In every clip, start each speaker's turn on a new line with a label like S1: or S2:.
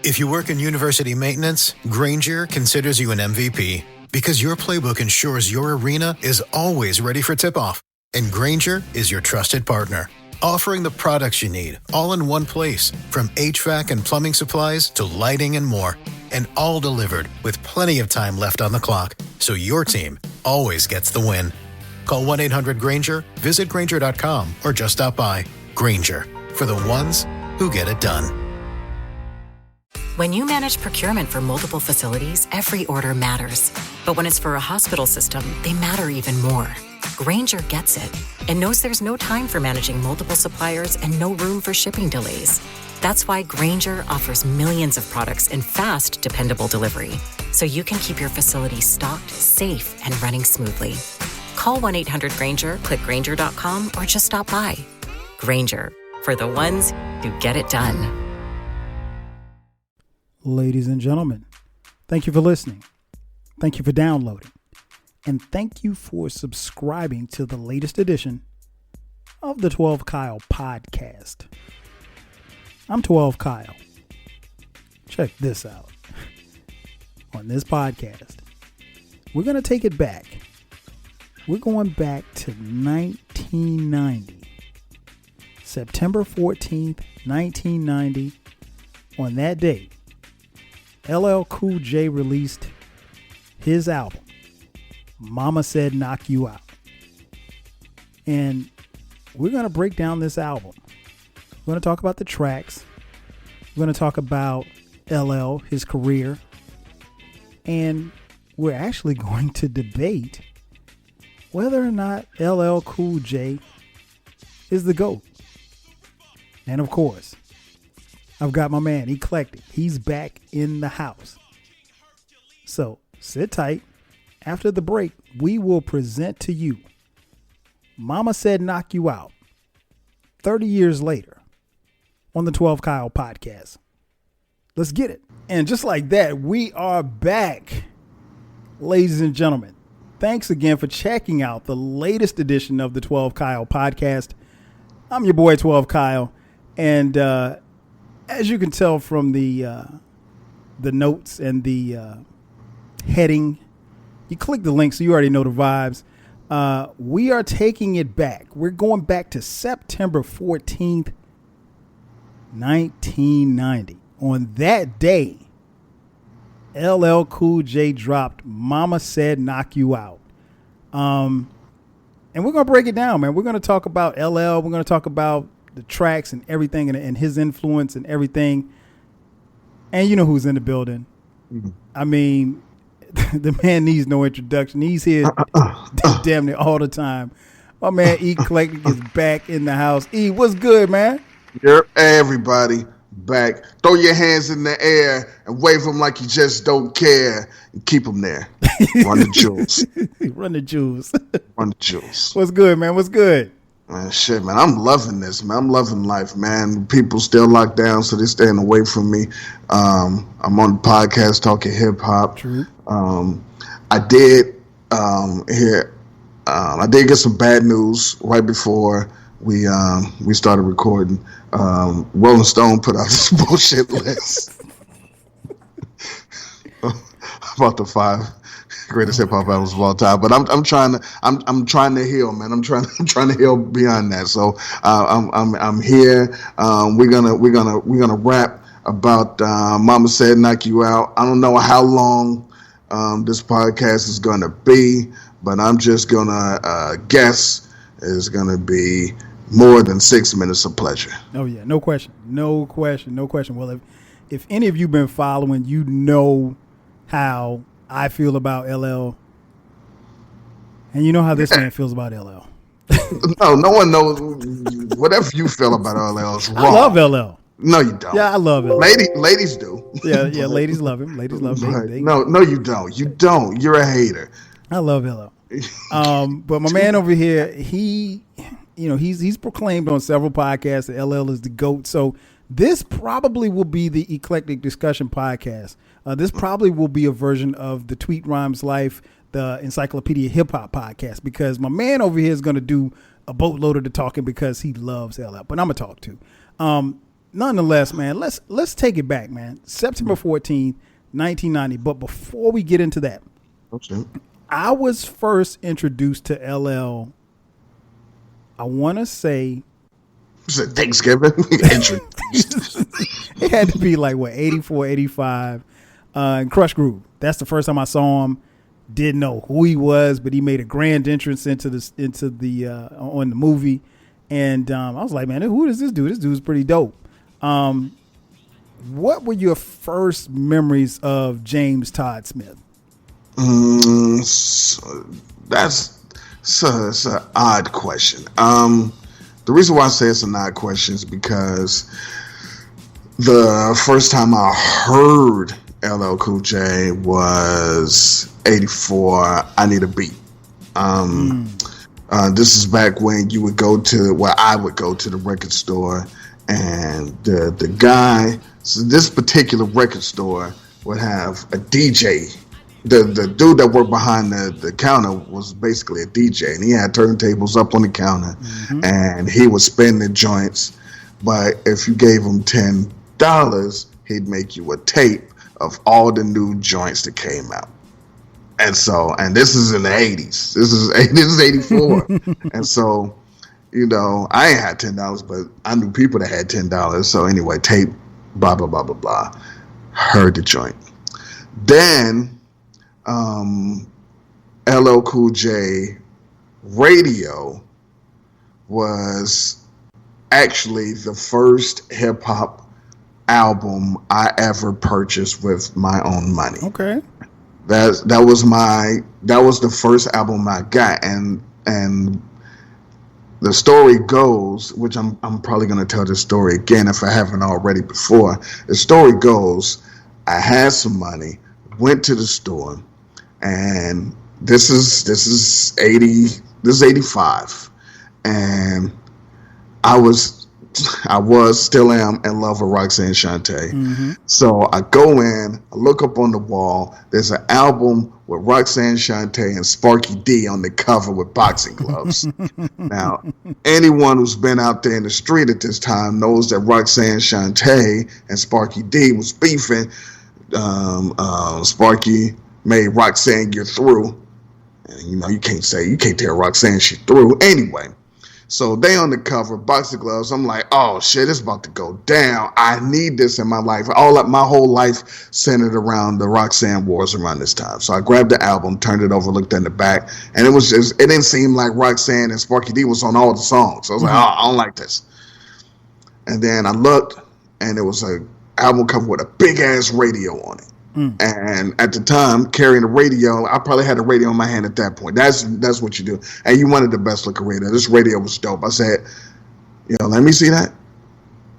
S1: If you work in university maintenance, Granger considers you an MVP because your playbook ensures your arena is always ready for tip-off. And Granger is your trusted partner, offering the products you need all in one place, from HVAC and plumbing supplies to lighting and more. And all delivered with plenty of time left on the clock, so your team always gets the win. Call 1-800-GRANGER, visit Granger.com, or just stop by. Granger, for the ones who get it done.
S2: When you manage procurement for multiple facilities, every order matters. But when it's for a hospital system, they matter even more. Grainger gets it and knows there's no time for managing multiple suppliers and no room for shipping delays. That's why Grainger offers millions of products in fast, dependable delivery, so you can keep your facility stocked, safe, and running smoothly. Call 1-800-GRAINGER, click Grainger.com, or just stop by. Grainger, for the ones who get it done.
S3: Ladies and gentlemen, thank you for listening. Thank you for downloading. And thank you for subscribing to the latest edition of the 12 Kyle podcast. I'm 12 Kyle. Check this out. On this podcast, we're going to take it back. We're going back to 1990. September 14th, 1990. On that date, LL Cool J released his album, Mama Said Knock You Out. And we're going to break down this album. We're going to talk about the tracks. We're going to talk about LL, his career. And we're actually going to debate whether or not LL Cool J is the GOAT. And of course, I've got my man, Eclectic. He's back in the house. So sit tight. After the break, we will present to you Mama Said Knock You Out 30 years later on the 12 Kyle podcast. Let's get it. And just like that, we are back, ladies and gentlemen. Thanks again for checking out the latest edition of the 12 Kyle podcast. I'm your boy, 12 Kyle. And as you can tell from the notes and the heading, you click the link, so you already know the vibes. We are taking it back. We're going back to September 14th, 1990. On that day, LL Cool J dropped Mama Said Knock You Out. And we're going to break it down, man. We're going to talk about LL. We're going to talk about the tracks and everything and his influence and everything. And you know who's in the building. Mm-hmm. I mean, the man needs no introduction. He's here damn near all the time. My man Eclectik is back in the house. E, what's good, man?
S4: Yep, everybody back. Throw your hands in the air and wave them like you just don't care and keep them there. Run the jewels.
S3: Run the jewels.
S4: Run the jewels.
S3: What's good, man? What's good?
S4: Man, shit, man. I'm loving this, man. I'm loving life, man. People still locked down, so they're staying away from me. I'm on the podcast talking hip hop.
S3: True.
S4: I did I did get some bad news right before we started recording. Rolling Stone put out this bullshit list about the 5 greatest hip hop albums of all time. But I'm trying to heal, man. I'm trying to heal beyond that. So I'm here. We're gonna rap about Mama Said Knock You Out. I don't know how long this podcast is gonna be, but I'm just gonna guess it's gonna be more than 6 minutes of pleasure.
S3: Oh yeah, no question. Well, if any of you been following, you know how I feel about LL, and you know how this man feels about LL.
S4: No one knows. Whatever you feel about LL is wrong.
S3: I love LL.
S4: No, you don't.
S3: Yeah, I love LL.
S4: Ladies do.
S3: Yeah, ladies love him. Ladies love him.
S4: No, you don't. You don't. You're a hater.
S3: I love LL. But my man over here, he's proclaimed on several podcasts that LL is the GOAT. So this probably will be the Eclectic Discussion podcast. This probably will be a version of the Tweet Rhymes Life, the Encyclopedia Hip Hop podcast, because my man over here is going to do a boatload of the talking because he loves LL, but I'm going to talk too. nonetheless, man, let's take it back, man. September 14th, 1990. But before we get into that,
S4: Okay.
S3: I was first introduced to LL, I want to say,
S4: Was it Thanksgiving?
S3: it had to be like, 84, 85, in Crush Groove. That's the first time I saw him. Didn't know who he was, but he made a grand entrance into the on the movie. And I was like, man, who is this dude? This dude's pretty dope. What were your first memories of James Todd Smith?
S4: That's an odd question. The reason why I say it's an odd question is because the first time I heard LL Cool J was 84, I Need a Beat. This is back when you would go to, I would go to the record store, and the guy, so this particular record store would have a DJ. The dude that worked behind the counter was basically a DJ, and he had turntables up on the counter, and he would spin the joints. But if you gave him $10, he'd make you a tape of all the new joints that came out. And so, and this is in the 80s. This is 84. And so, you know, I ain't had $10, but I knew people that had $10. So anyway, tape, blah, blah, blah, blah, blah. Heard the joint. Then LL Cool J Radio was actually the first hip hop album I ever purchased with my own money.
S3: Okay.
S4: That was the first album I got, and the story goes, which I'm probably gonna tell this story again if I haven't already before. The story goes, I had some money, went to the store, and this is 85, and I still am in love with Roxanne Shante. So I go in, I look up on the wall. There's an album with Roxanne Shante and Sparky D on the cover with boxing gloves. Now, anyone who's been out there in the street at this time knows that Roxanne Shante and Sparky D was beefing. Sparky made Roxanne get through. And, you know, you can't tell Roxanne she through. Anyway. So they on the cover, boxing gloves. I'm like, oh shit, it's about to go down. I need this in my life. My whole life centered around the Roxanne Wars around this time. So I grabbed the album, turned it over, looked in the back, and it didn't seem like Roxanne and Sparky D was on all the songs. So I was like, oh, I don't like this. And then I looked, and it was an album cover with a big ass radio on it. And at the time, carrying a radio, I probably had a radio in my hand at that point. That's what you do. And you wanted the best looking radio. This radio was dope. I said, let me see that.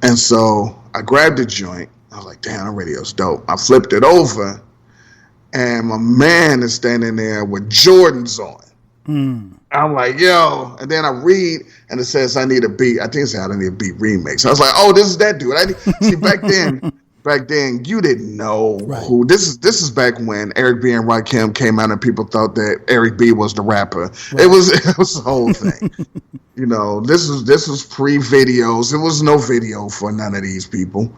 S4: And so I grabbed the joint. I was like, damn, the radio's dope. I flipped it over, and my man is standing there with Jordans on. I'm like, yo. And then I read, and it says, I need a beat. I think it said, I need a beat remix. I was like, oh, this is that dude. See, back then, you didn't know who. This is back when Eric B and Rakim came out, and people thought that Eric B was the rapper. Right. It was the whole thing. This was pre-videos. There was no video for none of these people,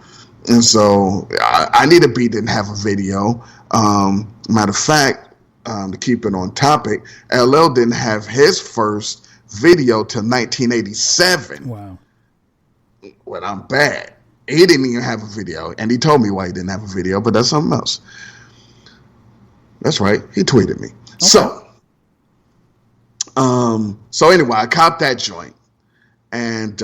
S4: and so I Need a Beat didn't have a video. Matter of fact, to keep it on topic, LL didn't have his first video till 1987. Wow. Well, I'm bad. He didn't even have a video, and he told me why he didn't have a video, but that's something else. That's right. He tweeted me. Okay. So anyway, I copped that joint, and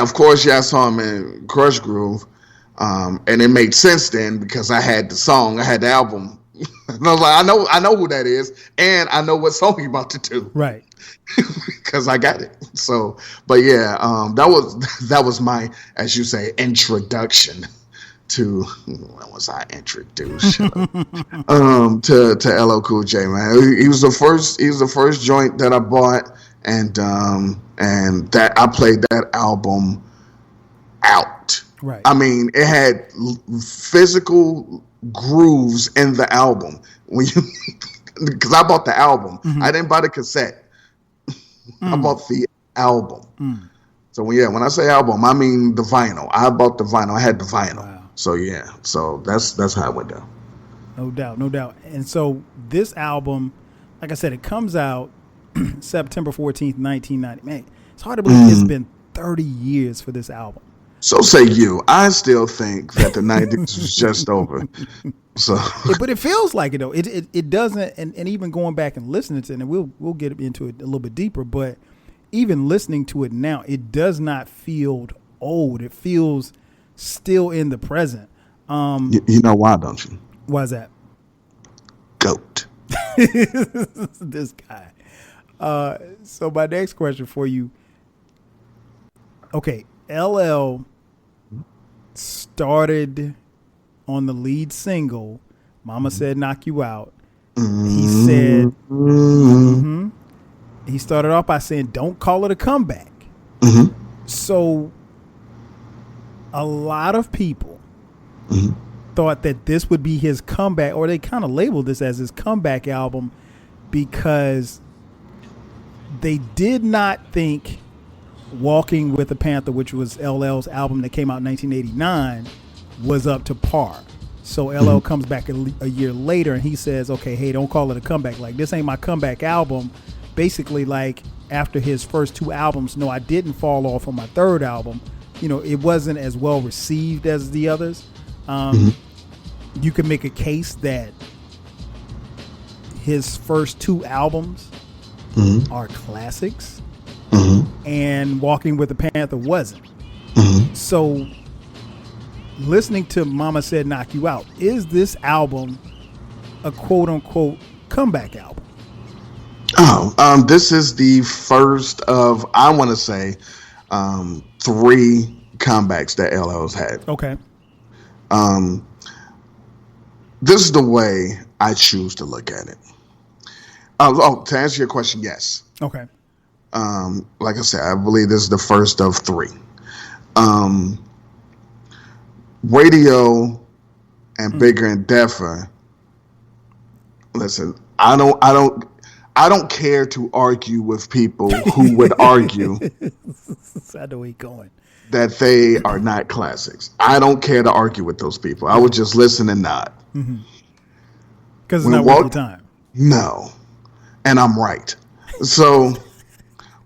S4: of course, I saw him in Crush Groove, and it made sense then because I had the song, I had the album, and I was like, I know who that is, and I know what song he's about to do, right? Because I got it. So, but yeah, that was my, as you say, introduction to, when was I introduced? to LL Cool J, man. He was the first joint that I bought, and that I played that album out. Right. I mean, it had physical grooves in the album because I bought the album. I didn't buy the cassette. I bought the album. So when I say album, I mean the vinyl. I bought the vinyl. I had the vinyl.
S3: Wow.
S4: So yeah, so that's how it went down.
S3: No doubt, no doubt. And so this album, like I said, it comes out September 14th, 1990. Man, it's hard to believe it's been 30 years for this album.
S4: So say you. I still think that the 90s was just over. So,
S3: But it feels like it though. It doesn't, and even going back and listening to it, and we'll get into it a little bit deeper, but even listening to it now, it does not feel old. It feels still in the present.
S4: you know why, don't you?
S3: Why is that?
S4: GOAT.
S3: This guy. So my next question for you. Okay, LL started on the lead single, Mama Said Knock You Out. He said, he started off by saying, don't call it a comeback. So a lot of people thought that this would be his comeback, or they kind of labeled this as his comeback album, because they did not think Walking with a Panther, which was LL's album that came out in 1989, was up to par. So LL comes back a year later and he says, okay, hey, don't call it a comeback. Like, this ain't my comeback album. Basically, like, after his first two albums, no, I didn't fall off on my third album. You know, it wasn't as well received as the others. You can make a case that his first two albums are classics, and Walking with the Panther wasn't. So listening to Mama Said Knock You Out, is this album a quote unquote comeback album?
S4: This is the first of, I want to say, 3 comebacks that LL's had.
S3: Okay.
S4: This is the way I choose to look at it. To answer your question, yes.
S3: Okay.
S4: Like I said, I believe this is the first of 3. Radio and Bigger and Deffer. Listen, I don't care to argue with people who would argue
S3: I know where you're going.
S4: that they are not classics. I don't care to argue with those people. I would just listen and nod.
S3: Because it's not worth your time.
S4: No. And I'm right. So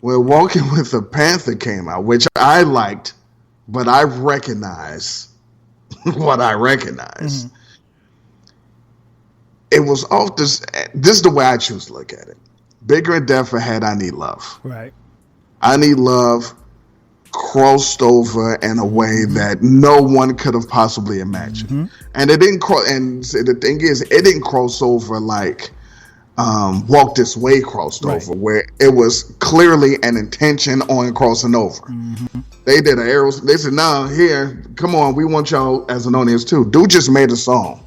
S4: when Walking with the Panther came out, which I liked, but I recognize what I recognize. It was off this is the way I choose to look at it. Bigger and Deffer had I Need Love.
S3: Right.
S4: I Need Love crossed over in a way that no one could have possibly imagined. And it didn't and the thing is, it didn't cross over like Walk This Way crossed over, where it was clearly an intention on crossing over. They did an arrow. They said, "No, here, come on, we want y'all as an audience too." Dude just made a song,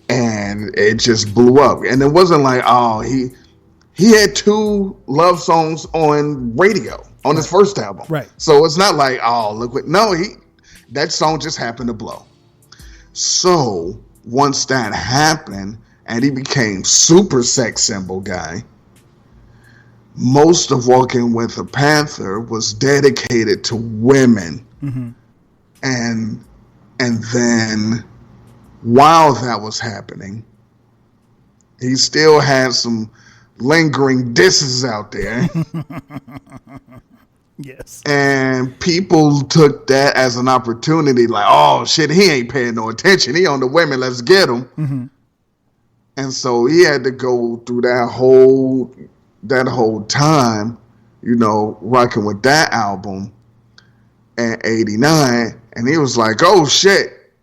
S4: and it just blew up. And it wasn't like, oh, he had 2 love songs on radio on his first album,
S3: right?
S4: So it's not like, oh, look what. No, that song just happened to blow. So once that happened, and he became super sex symbol guy, most of Walking with a Panther was dedicated to women. And then while that was happening, he still had some lingering disses out there.
S3: Yes.
S4: And people took that as an opportunity, like, oh shit, he ain't paying no attention. He on the women, let's get him. And so he had to go through that whole time, you know, rocking with that album in '89, and he was like, oh shit.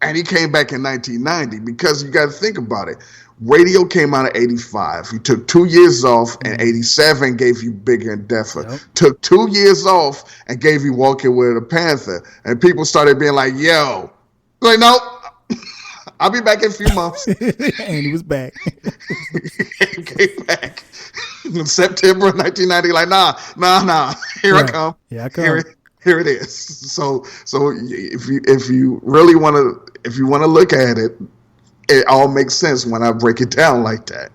S4: And he came back in 1990, because you got to think about it. Radio came out in '85. He took 2 years off, and '87 gave you Bigger and Deffer.
S3: Yep.
S4: Took 2 years off and gave you Walking with a Panther. And people started being like, yo, like, no, I'll be back in a few months.
S3: And he was back.
S4: He came back in September of 1990. Like, nah. Here I come.
S3: Yeah, I come.
S4: Here it is. So if you really want to look at it, it all makes sense when I break it down like that.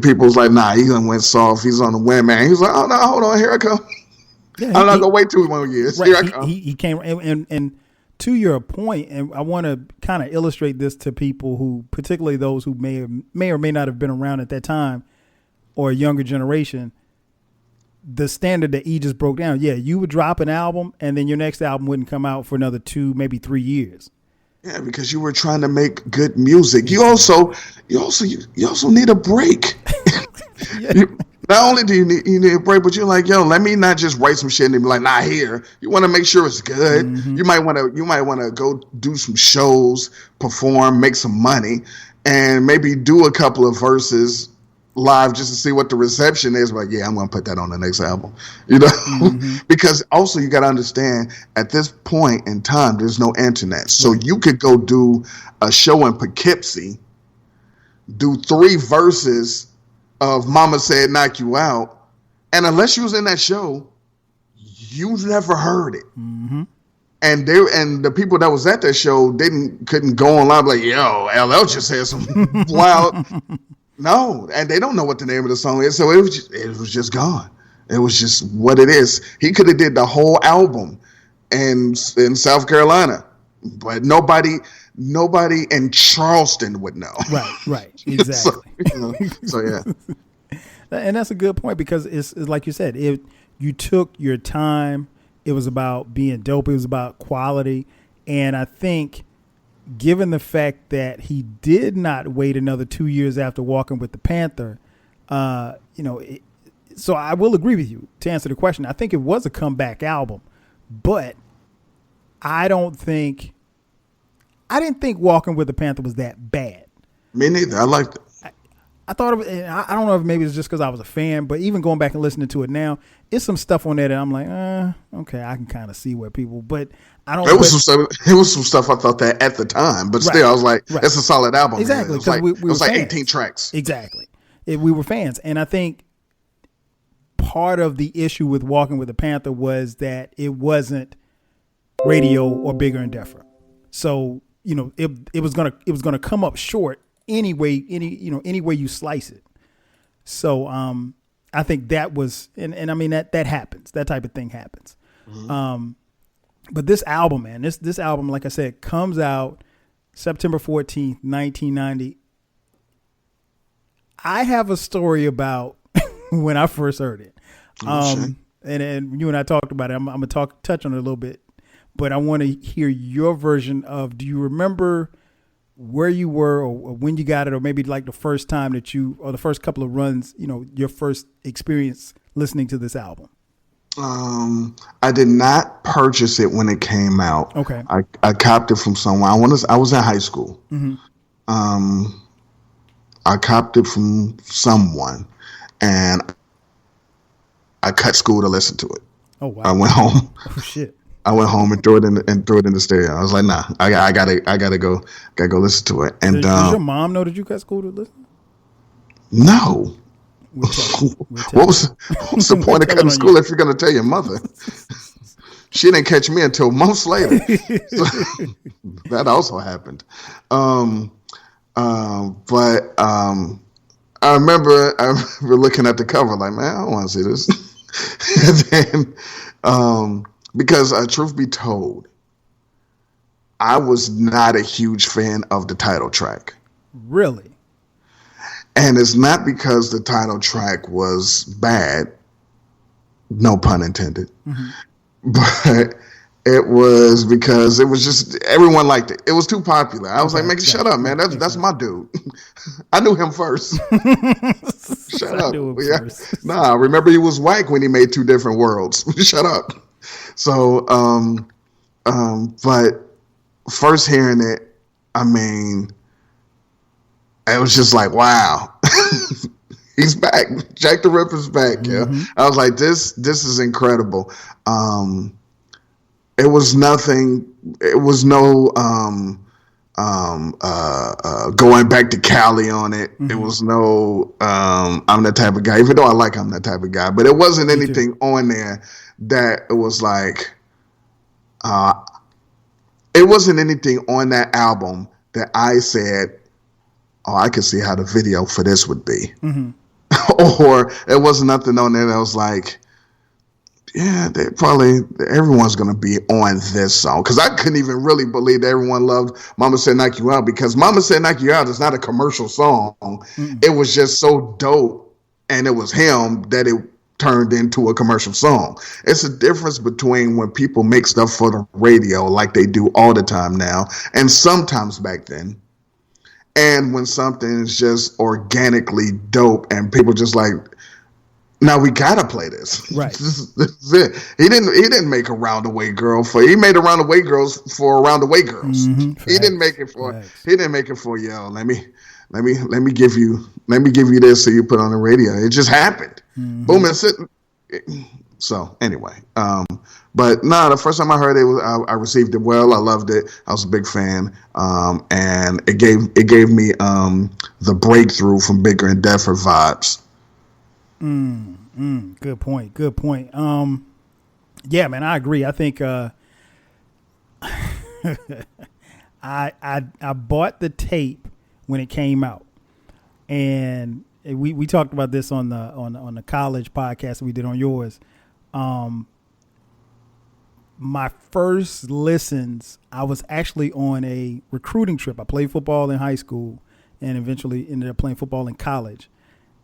S4: People's like, nah, he done went soft. He's on the women. He's like, oh no, hold on, here I come. I'm not gonna wait 2 more years.
S3: Right,
S4: Here I come.
S3: he came, and to your point, and I want to kind of illustrate this to people who, particularly those who may or may not have been around at that time, or a younger generation. The standard that E just broke down. Yeah, you would drop an album, and then your next album wouldn't come out for another 2, maybe 3 years.
S4: Yeah, because you were trying to make good music. You also need a break.
S3: Yeah.
S4: Not only do you need a break, but you're like, yo, let me not just write some shit and be like, nah, here. You want to make sure it's good.
S3: Mm-hmm.
S4: You might want to go do some shows, perform, make some money, and maybe do a couple of verses live just to see what the reception is. But yeah, I'm gonna put that on the next album. Because also you got to understand, at this point in time, there's no internet, so you could go do a show in Poughkeepsie, do 3 verses of Mama Said Knock You Out, and unless you was in that show, you never heard it. And the people that was at that show couldn't go online like, yo, LL just had some wild. No, and they don't know what the name of the song is, so it was just gone. It was just what it is. He could have did the whole album in South Carolina, but nobody in Charleston would know.
S3: Right, exactly.
S4: So yeah.
S3: And that's a good point, because it's like you said, you took your time. It was about being dope. It was about quality. And I think, given the fact that he did not wait another 2 years after Walking with the Panther, so I will agree with you to answer the question. I think it was a comeback album, but I didn't think Walking with the Panther was that bad.
S4: Me neither. I liked it.
S3: I thought of it. I don't know if maybe it's just because I was a fan, but even going back and listening to it now, it's some stuff on there that I'm like, okay, I can kind of see where people, but I don't. It
S4: was some stuff I thought that at the time, but still, I was like, it's a solid album.
S3: Exactly,
S4: because it was like 18
S3: fans.
S4: tracks.
S3: Exactly, we were fans, and I think part of the issue with Walking with the Panther was that it wasn't radio or Bigger and Deffer, so it was gonna come up short anyway, any way you slice it. So I think that was, and I mean that happens. That type of thing happens. But this album, man, this album, like I said, comes out September 14th, 1990. I have a story about when I first heard it. And you and I talked about it. I'm gonna touch on it a little bit, but I want to hear your version of. Do you remember where you were, or when you got it, or maybe like the first time that or the first couple of runs, your first experience listening to this album?
S4: I did not purchase it when it came out.
S3: Okay.
S4: I copped it from someone. I was in high school. I copped it from someone, and I cut school to listen to it.
S3: Oh wow!
S4: I went home.
S3: Oh shit!
S4: I went home and threw it in the stereo. I was like, nah, I gotta go listen to it. And
S3: does your mom know that you cut school to listen?
S4: No. What was the point of cutting school if you're gonna tell your mother? She didn't catch me until months later. So, that also happened. But I remember looking at the cover like, man, I don't want to see this. And then, because truth be told, I was not a huge fan of the title track.
S3: Really?
S4: And it's not because the title track was bad, no pun intended, but it was because it was just, everyone liked it. It was too popular. I was like, man, shut up, man. That's my dude. I knew him first. Shut up. First. Nah, remember he was whack when he made Two Different Worlds. Shut up. So, but first hearing it, I mean, it was just like, wow, he's back. Jack the Ripper's back. Yeah. I was like, this is incredible. It was nothing. It was no going back to Cali on it. It was no I'm that type of guy, even though I like I'm that type of guy, but it wasn't anything on there that it was like it wasn't anything on that album that I said, oh, I could see how the video for this would be. Or it wasn't nothing on there that was like, yeah, everyone's gonna be on this song because I couldn't even really believe that everyone loved "Mama Said Knock You Out" because "Mama Said Knock You Out" is not a commercial song. It was just so dope, and it was him that it turned into a commercial song. It's a difference between when people make stuff for the radio, like they do all the time now, and sometimes back then, and when something is just organically dope and people just like, now we gotta play this.
S3: Right.
S4: This is it. He didn't make a Roundaway Girl he made a Roundaway Girls for Roundaway Girls. He didn't make it for yo. Let me give you this so you put on the radio. It just happened. Boom, and sit. So anyway, but no, the first time I heard it, I received it well. I loved it. I was a big fan, and it gave me the breakthrough from Bigger and Deffer vibes.
S3: Good point. Yeah, man, I agree. I think I bought the tape when it came out, and we talked about this on the college podcast that we did on yours. My first listens, I was actually on a recruiting trip. I played football in high school and eventually ended up playing football in college,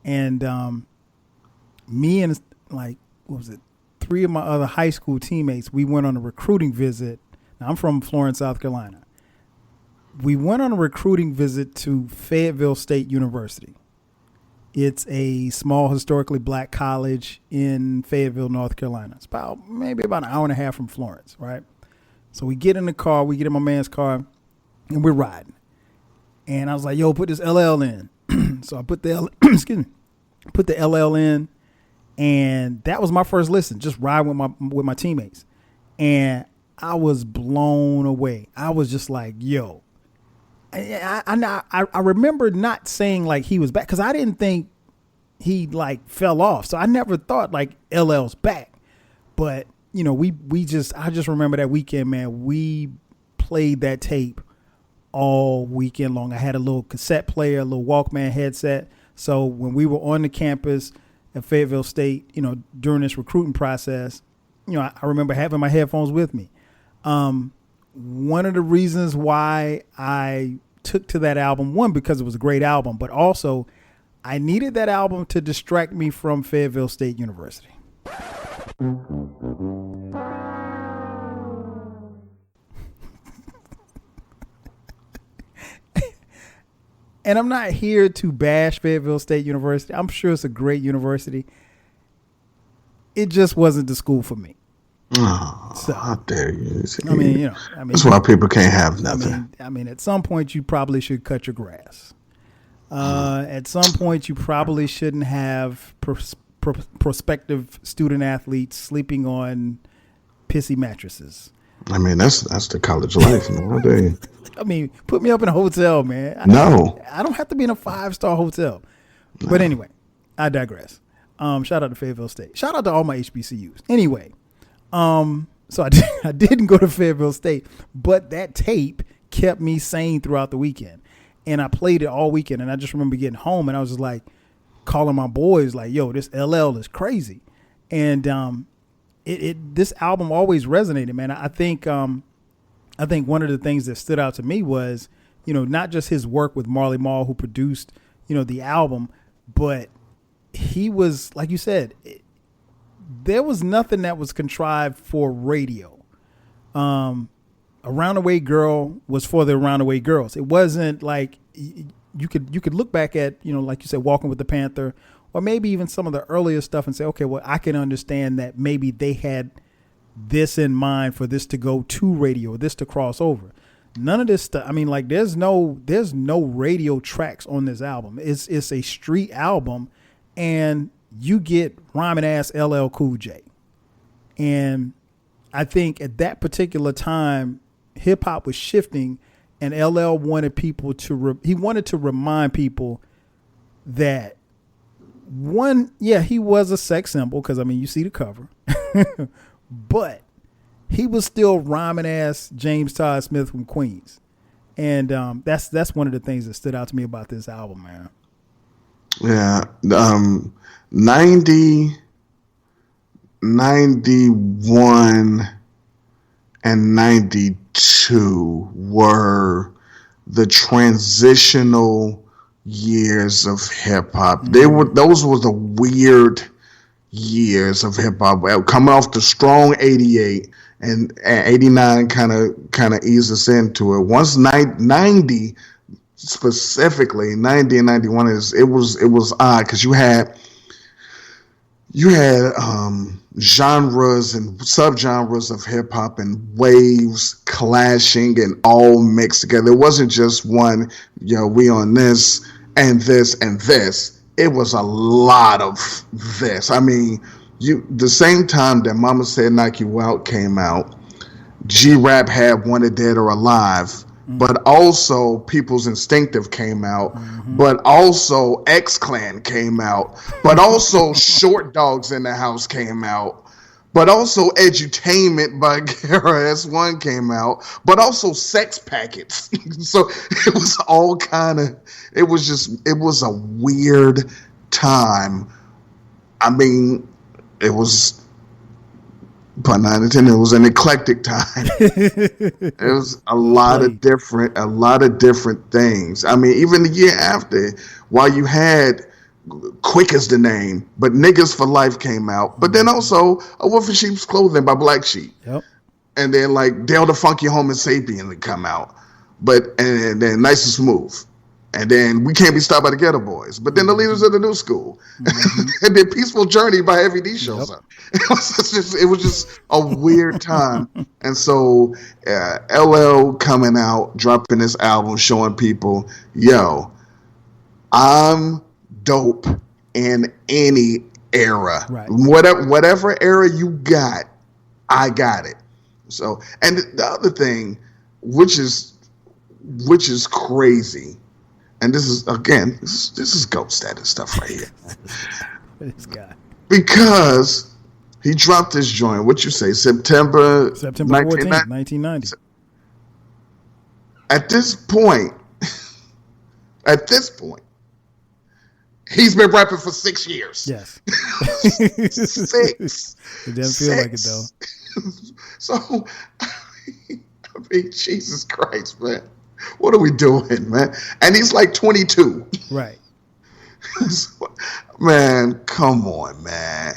S3: and me and three of my other high school teammates, we went on a recruiting visit. Now, I'm from Florence, South Carolina. We went on a recruiting visit to Fayetteville State University. It's a small historically black college in Fayetteville, North Carolina. It's maybe about an hour and a half from Florence, right? So we get in the car, we get in my man's car, and we're riding. And I was like, yo, put this LL in. So I put the LL in. And that was my first listen, just ride with my teammates. And I was blown away. I was just like, yo. I remember not saying like he was back because I didn't think he like fell off. So I never thought like LL's back. But, you know, I just remember that weekend, man, we played that tape all weekend long. I had a little cassette player, a little Walkman headset. So when we were on the campus at Fayetteville State, you know, during this recruiting process, you know, I remember having my headphones with me. One of the reasons why I took to that album, one, because it was a great album, but also I needed that album to distract me from Fayetteville State University. And I'm not here to bash Fayetteville State University. I'm sure it's a great university. It just wasn't the school for me.
S4: Oh, so, how dare you?
S3: That's
S4: why people can't have nothing.
S3: I mean, at some point you probably should cut your grass. At some point you probably shouldn't have prospective student athletes sleeping on pissy mattresses.
S4: I mean, that's the college life nowadays.
S3: I mean, put me up in a hotel, man. I don't have to be in a 5-star hotel. No. But anyway, I digress. Shout out to Fayetteville State. Shout out to all my HBCUs. Anyway, so I didn't go to Fayetteville State, but that tape kept me sane throughout the weekend. And I played it all weekend. And I just remember getting home and I was just like calling my boys like, yo, this LL is crazy. And this album always resonated, man. I think one of the things that stood out to me was, you know, not just his work with Marley Marl, who produced, you know, the album, but he was, like you said, there was nothing that was contrived for radio. A Roundaway Girl was for the Roundaway Girls. It wasn't like you could look back at, you know, like you said, Walking with the Panther, or maybe even some of the earlier stuff and say, okay, well, I can understand that maybe they had this in mind for this to go to radio, or this to cross over. None of this stuff. I mean, like there's no radio tracks on this album. It's a street album, and you get rhyming ass LL Cool J. And I think at that particular time, hip hop was shifting, and LL wanted people to he wanted to remind people that one, yeah, he was a sex symbol because I mean you see the cover. But he was still rhyming ass James Todd Smith from Queens. And that's one of the things that stood out to me about this album, man.
S4: Yeah. 90 91 and 92 were the transitional years of hip hop. Those were the weird years of hip hop. Coming off the strong 88 and 89 kind of eased us into it. Once 90 specifically, 90 and 91 it was odd because you had genres and subgenres of hip hop and waves clashing and all mixed together. It wasn't just one, we on this and this and this. It was a lot of this. I mean, the same time that Mama Said Knock You Out came out, G-Rap had Wanted Dead or Alive, but also People's Instinctive came out, but also X-Clan came out, but also Short Dogs in the House came out, but also Edutainment by KRS-One came out, but also Sex Packets. So it was all it was a weird time. I mean, it was, pun not intended, it was an eclectic time. It was a lot of different things. I mean, even the year after, while you had Quick As the Name, but Niggas for Life came out, but then also A Wolf in Sheep's Clothing by Black Sheep.
S3: Yep.
S4: And then like Dale the Funky Homo Sapien would come out. And then Nice and Smooth. And then We Can't Be Stopped by the Ghetto Boys. But then the Leaders of the New School. And then Peaceful Journey by Heavy D shows up. It was just a weird time. And so LL coming out, dropping this album, showing people, yo, I'm dope in any era. Right. Whatever era you got, I got it. So, and the other thing, which is crazy, and this is again, this is GOAT status stuff right here.
S3: This guy, because
S4: he dropped this joint. What you say? September
S3: 14th, 1990.
S4: At this point, he's been rapping for 6 years.
S3: Yes.
S4: 6.
S3: It doesn't feel like it though.
S4: So, I mean, Jesus Christ, man. What are we doing, man? And he's like 22.
S3: Right.
S4: Man, come on, man.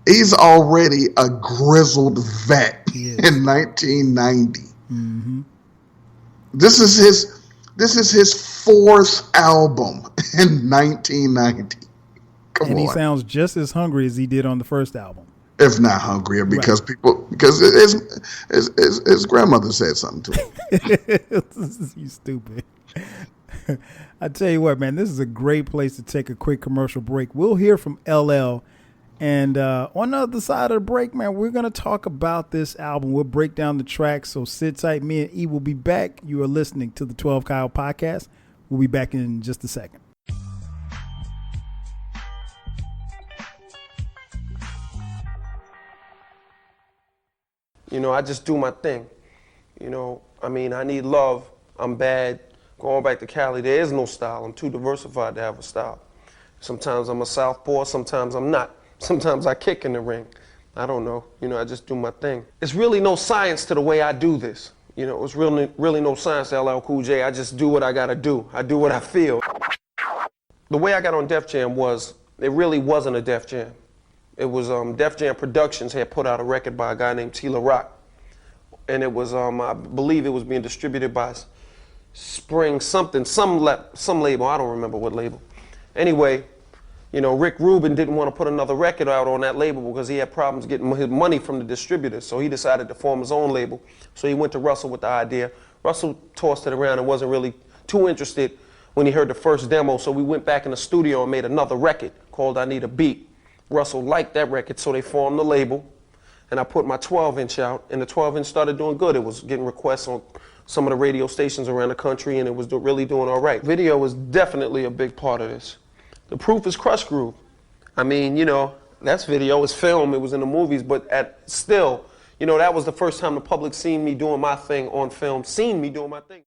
S4: He's already a grizzled vet in 1990. Mm-hmm. This is his 4th album in 1990. Come on.
S3: And he sounds just as hungry as he did on the first album.
S4: If not hungrier, because his grandmother said something to him.
S3: You stupid. I tell you what, man, this is a great place to take a quick commercial break. We'll hear from LL. And on the other side of the break, man, we're going to talk about this album. We'll break down the tracks. So sit tight. Me and E will be back. You are listening to the 12 Kyle Podcast. We'll be back in just a second.
S5: You know, I just do my thing. You know, I mean, I need love. I'm bad. Going back to Cali, there is no style. I'm too diversified to have a style. Sometimes I'm a southpaw, sometimes I'm not. Sometimes I kick in the ring. I don't know. You know, I just do my thing. It's really no science to the way I do this. You know, it's really no science to LL Cool J. I just do what I gotta do. I do what I feel. The way I got on Def Jam was, it really wasn't a Def Jam. It was Def Jam Productions had put out a record by a guy named Tila Rock. And it was, I believe it was being distributed by Spring something, some label, I don't remember what label. Anyway, you know, Rick Rubin didn't want to put another record out on that label because he had problems getting his money from the distributors. So he decided to form his own label. So he went to Russell with the idea. Russell tossed it around and wasn't really too interested when he heard the first demo. So we went back in the studio and made another record called I Need a Beat. Russell liked that record, so they formed the label. And I put my 12-inch out, and the 12-inch started doing good. It was getting requests on some of the radio stations around the country, and it was really doing all right. Video was definitely a big part of this. The proof is Crush Groove. I mean, you know, that's video, it's film, it was in the movies, but still, you know, that was the first time the public seen me doing my thing on film, seen me doing my thing.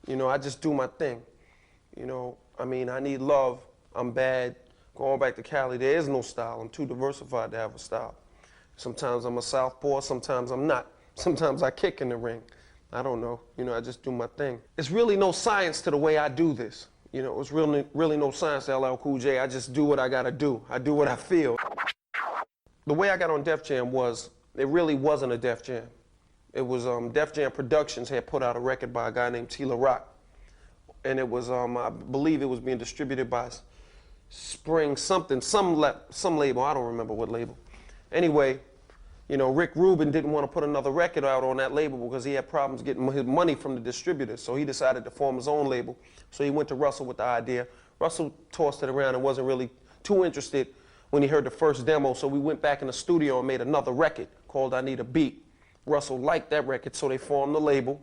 S5: You know, I just do my thing. You know, I mean, I need love. I'm bad. Going back to Cali, there is no style. I'm too diversified to have a style. Sometimes I'm a southpaw, sometimes I'm not. Sometimes I kick in the ring. I don't know. You know, I just do my thing. It's really no science to the way I do this. You know, it's really no science to LL Cool J. I just do what I gotta do. I do what I feel. The way I got on Def Jam was, it really wasn't a Def Jam. It was Def Jam Productions had put out a record by a guy named T. La Rock. And it was, I believe it was being distributed by Spring something, some label, I don't remember what label. Anyway, you know, Rick Rubin didn't want to put another record out on that label because he had problems getting his money from the distributors, so he decided to form his own label. So he went to Russell with the idea. Russell tossed it around and wasn't really too interested when he heard the first demo, so we went back in the studio and made another record called I Need a Beat. Russell liked that record, so they formed the label,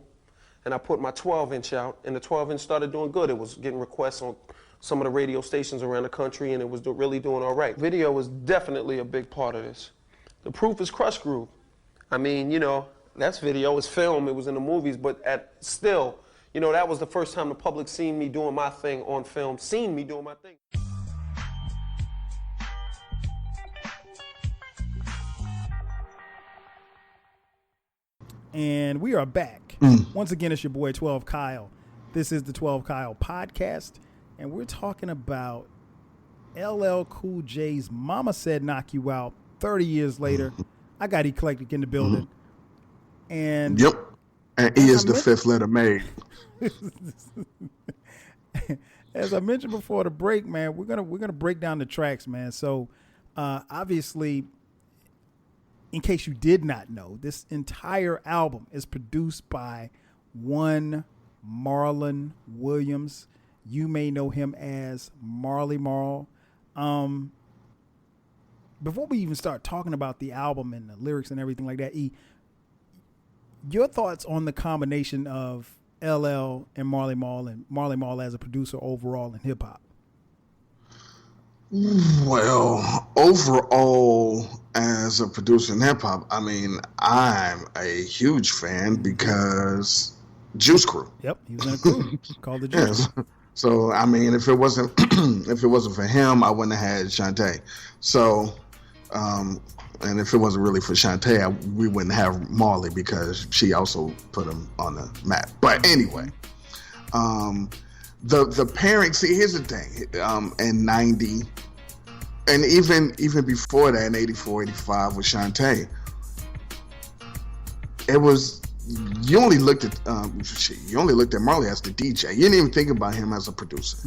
S5: and I put my 12-inch out, and the 12-inch started doing good. It was getting requests on some of the radio stations around the country, and it was really doing all right. Video was definitely a big part of this. The proof is Crush Groove. I mean, you know, that's video, it's film, it was in the movies, but still, you know, that was the first time the public seen me doing my thing on film, seen me doing my thing.
S3: And we are back. Once again, it's your boy 12 Kyle. This is the 12 Kyle podcast, and we're talking about LL Cool J's Mama Said Knock You Out 30 years later. I got Eclectic in the building. And
S4: yep. And E is the fifth letter made.
S3: As I mentioned before the break, man, we're gonna break down the tracks, man. So obviously, in case you did not know, this entire album is produced by one Marlon Williams. You may know him as Marley Marl. Before we even start talking about the album and the lyrics and everything like that, E, your thoughts on the combination of LL and Marley Marl as a producer overall in hip hop?
S4: Well, overall, as a producer in hip hop, I mean, I'm a huge fan because Juice Crew.
S3: Yep, he was in a crew called the Juice.
S4: Yes. So I mean, if it wasn't for him, I wouldn't have had Shantae. So, and if it wasn't really for Shantae, we wouldn't have Marley because she also put him on the map. But anyway, the pairing. See, here's the thing. In '90, and even before that, in '84, '85 with Shantae, it was. You only looked at Marley as the DJ. You didn't even think about him as a producer.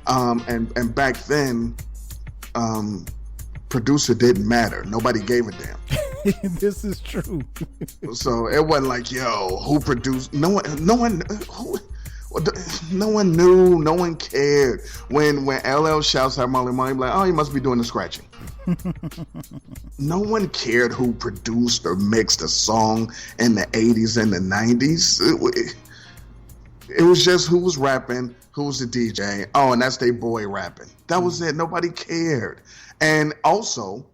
S4: And back then, producer didn't matter. Nobody gave a damn.
S3: This is true.
S4: So it wasn't like, yo, who produced? No one knew. No one cared. When LL shouts at Marley Marl, like, oh, he must be doing the scratching. No one cared who produced or mixed a song in the 80s and the 90s. It was just who was rapping, who was the DJ. Oh, and that's their boy rapping. That was it. Nobody cared. And also,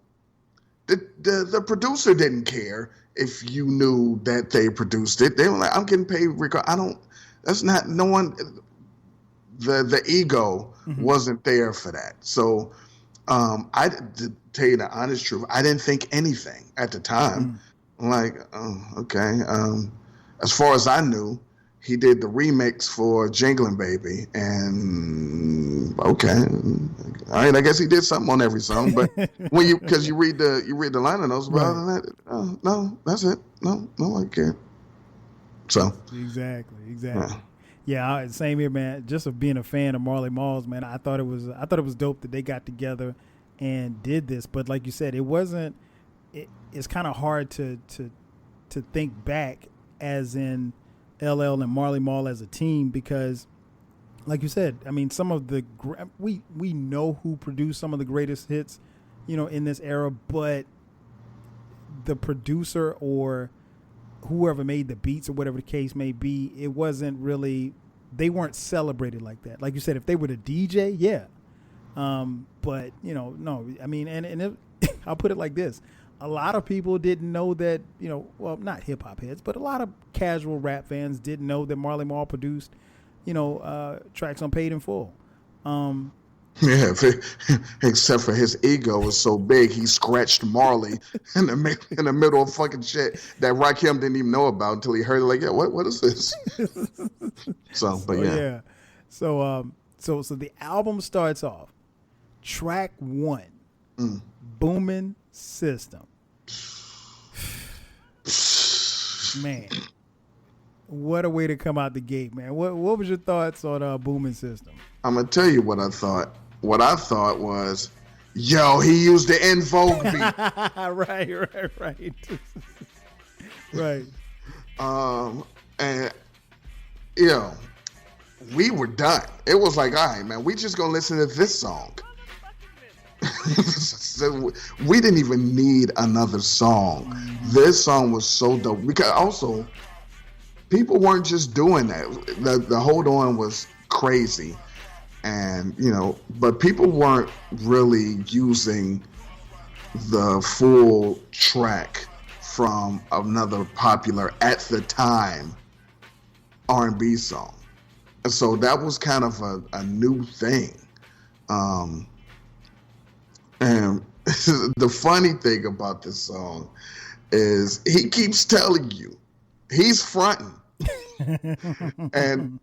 S4: the producer didn't care if you knew that they produced it. They were like, I'm getting paid. That's not, no one, the ego wasn't there for that. So, to tell you the honest truth, I didn't think anything at the time. I'm like, oh, okay. As far as I knew, he did the remix for Jinglin' Baby, and okay, all right. I guess he did something on every song, but because you read the liner notes, but other than that, no, that's it. No, I can't. So
S3: exactly. Yeah, same here, man. Just of being a fan of Marley Marl's, man, I thought it was dope that they got together and did this. But like you said, it wasn't. It's kind of hard to think back as in LL and Marley Marl as a team because, like you said, I mean, some of the we know who produced some of the greatest hits, in this era, but the producer or whoever made the beats or whatever the case may be, it wasn't really, they weren't celebrated like that. Like you said, if they were the DJ, yeah. But no, I mean, and I'll put it like this. A lot of people didn't know that, well, not hip hop heads, but a lot of casual rap fans didn't know that Marley Marl produced, tracks on Paid in Full.
S4: Yeah, except for his ego was so big, he scratched Marley in the middle of fucking shit that Rakim didn't even know about until he heard it. Like, yeah, what is this? But yeah.
S3: Yeah. So the album starts off. Track 1, Booming System. Man, what a way to come out the gate, man. What was your thoughts on Booming System?
S4: I'm gonna tell you what I thought. What I thought was, yo, he used the En Vogue beat.
S3: Right. Right.
S4: And yo, we were done. It was like, all right, man, we just gonna listen to this song. We didn't even need another song. This song was so dope because also people weren't just doing that. The hold on was crazy. And, but people weren't really using the full track from another popular, at the time, R&B song. And so that was kind of a new thing. And the funny thing about this song is he keeps telling you he's fronting. and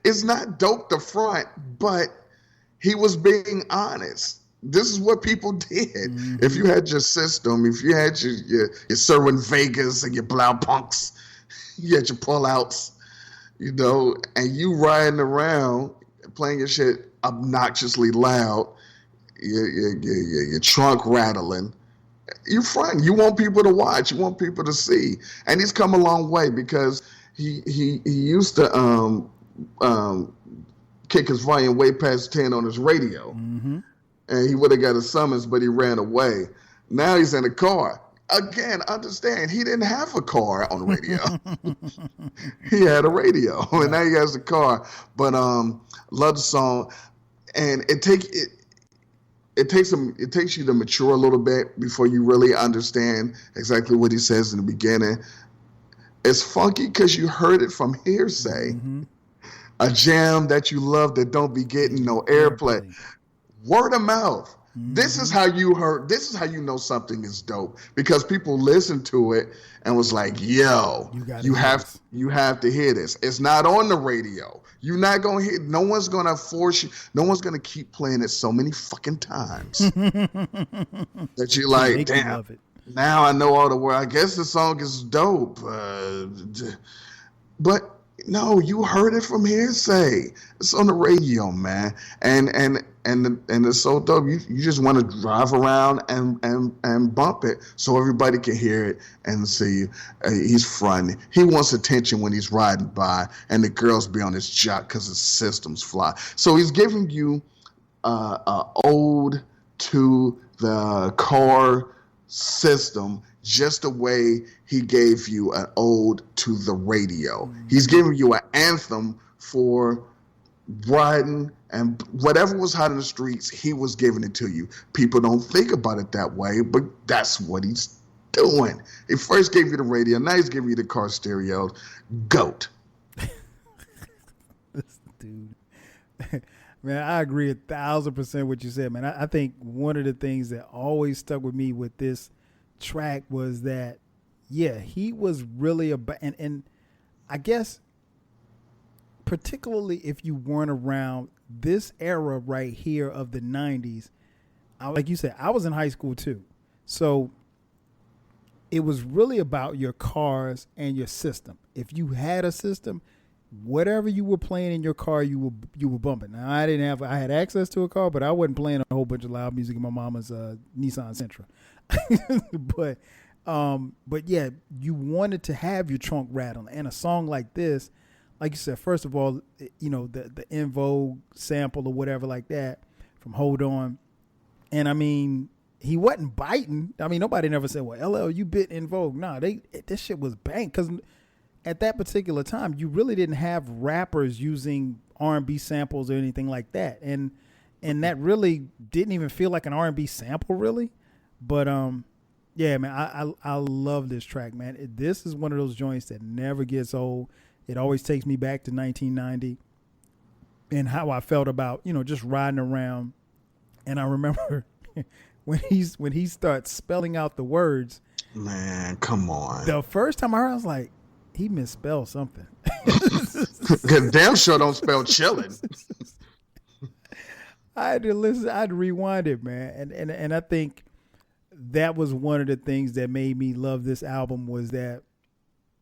S4: it's not dope to front, but he was being honest. This is what people did. Mm-hmm. If you had your system, if you had your Serwin Vegas and your Blau Punks, you had your pullouts, and you riding around playing your shit obnoxiously loud, your trunk rattling, you front. You want people to watch. You want people to see. And he's come a long way because he used to kick his volume way past 10 on his radio. Mm-hmm. And he would have got a summons, but he ran away. Now he's in a car. Again, understand, he didn't have a car on the radio. He had a radio, and now he has a car. But love the song, and it takes you to mature a little bit before you really understand exactly what he says in the beginning. It's funky because you heard it from hearsay. Mm-hmm. A jam that you love that don't be getting no airplay. Word of mouth. Mm-hmm. This is how you know something is dope, because people listened to it and was like, yo, you have to hear this. It's not on the radio. You're not going to hear, no one's going to force you. No one's going to keep playing it so many fucking times that you're like, damn, now I know all the words. I guess the song is dope. But no, you heard it from hearsay. It's on the radio, man. And it's so dope. You just want to drive around and bump it so everybody can hear it and see he's fronting. He wants attention when he's riding by, and the girls be on his jock because his systems fly. So he's giving you a ode to the car system, just the way he gave you an ode to the radio. Mm-hmm. He's giving you an anthem for riding, and whatever was hot in the streets, he was giving it to you. People don't think about it that way, but that's what he's doing. He first gave you the radio, now he's giving you the car stereo. GOAT.
S3: This dude. Man, I agree 1,000% what you said, man. I think one of the things that always stuck with me with this track was that, yeah, he was really about, and I guess particularly if you weren't around this era right here of the 90s, like you said, I was in high school too. So it was really about your cars and your system. If you had a system, whatever you were playing in your car, you were bumping. Now I had access to a car, but I wasn't playing a whole bunch of loud music in my mama's Nissan Sentra. But yeah, you wanted to have your trunk rattling, and a song like this, like you said, first of all, the En Vogue sample or whatever like that from Hold On, and I mean, he wasn't biting. I mean, nobody never said, well, LL, you bit En Vogue. Nah, this shit was banged, because at that particular time, you really didn't have rappers using R&B samples or anything like that. And that really didn't even feel like an R&B sample, really. But, yeah, man, I love this track, man. This is one of those joints that never gets old. It always takes me back to 1990. and how I felt about, just riding around. And I remember when he starts spelling out the words.
S4: Man, come on.
S3: The first time I heard, I was like, he misspelled something.
S4: Damn sure don't spell chilling.
S3: I had to listen. I had to rewind it, man. And I think that was one of the things that made me love this album, was that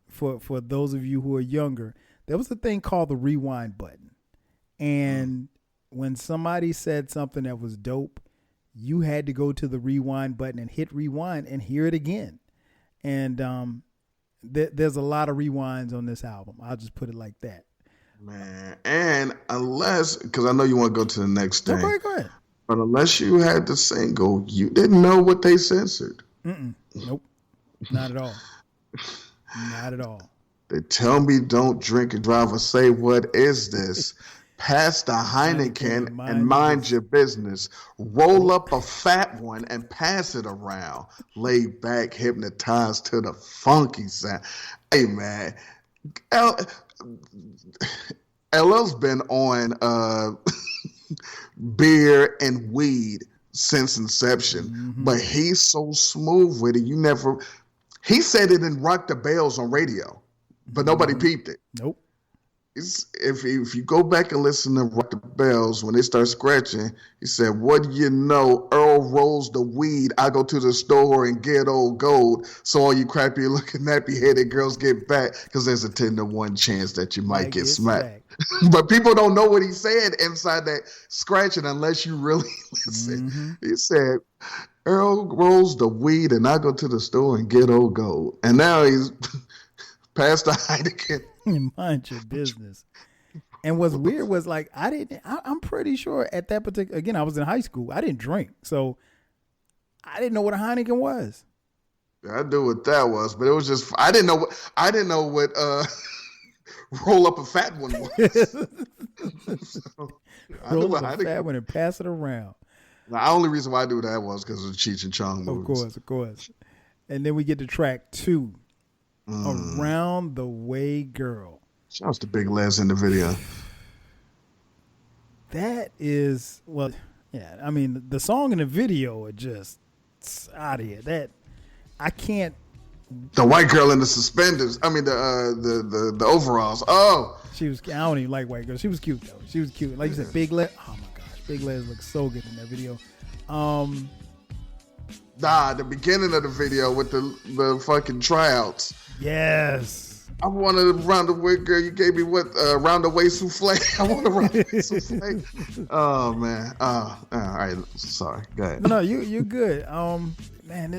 S3: for those of you who are younger, there was a thing called the rewind button. And when somebody said something that was dope, you had to go to the rewind button and hit rewind and hear it again. And there's a lot of rewinds on this album. I'll just put it like that.
S4: Man, and because I know you want to go to the next thing.
S3: Go ahead.
S4: But unless you had the single, you didn't know what they censored.
S3: Nope. Not at all. Not at all.
S4: They tell me don't drink and drive or say, what is this? Pass the Heineken and mind your business. Roll up a fat one and pass it around. Lay back, hypnotized to the funky sound. Hey, man. LL's been on beer and weed since inception, but he's so smooth with it. He said it in Rock the Bells on radio, but nobody peeped it.
S3: Nope.
S4: If you go back and listen to Rock the Bells, when they start scratching, he said, what do you know? Earl rolls the weed. I go to the store and get old gold. So all you crappy looking nappy headed girls get back, because there's a 10 to 1 chance that you might get smacked. But people don't know what he said inside that scratching unless you really listen. He said, Earl rolls the weed and I go to the store and get old gold. And now he's past the Heineken.
S3: Mind your business. And what's weird was, like, I'm pretty sure at that particular, again, I was in high school. I didn't drink. So I didn't know what a Heineken was.
S4: I knew what that was, but it was just, I didn't know what roll up a fat one was.
S3: Roll up a fat one and pass it around.
S4: The only reason why I knew that was because of the Cheech and Chong movies.
S3: Of course. And then we get to track 2. Around the Way Girl.
S4: Shout out to Big Les in the video.
S3: That is, well, yeah, I mean, the song and the video are just out of here. That, I can't.
S4: The white girl in the suspenders. I mean, the overalls. Oh.
S3: She was, I don't even like white girls. She was cute, though. She was cute. Like you said, Big Les. Oh, my gosh. Big Les looks so good in that video.
S4: The beginning of the video with the fucking tryouts.
S3: Yes.
S4: I wanted a round the way girl. You gave me what? Round the way souffle. I want a round the way souffle. Oh man. All right. Sorry. Go ahead.
S3: No, you're good. Man,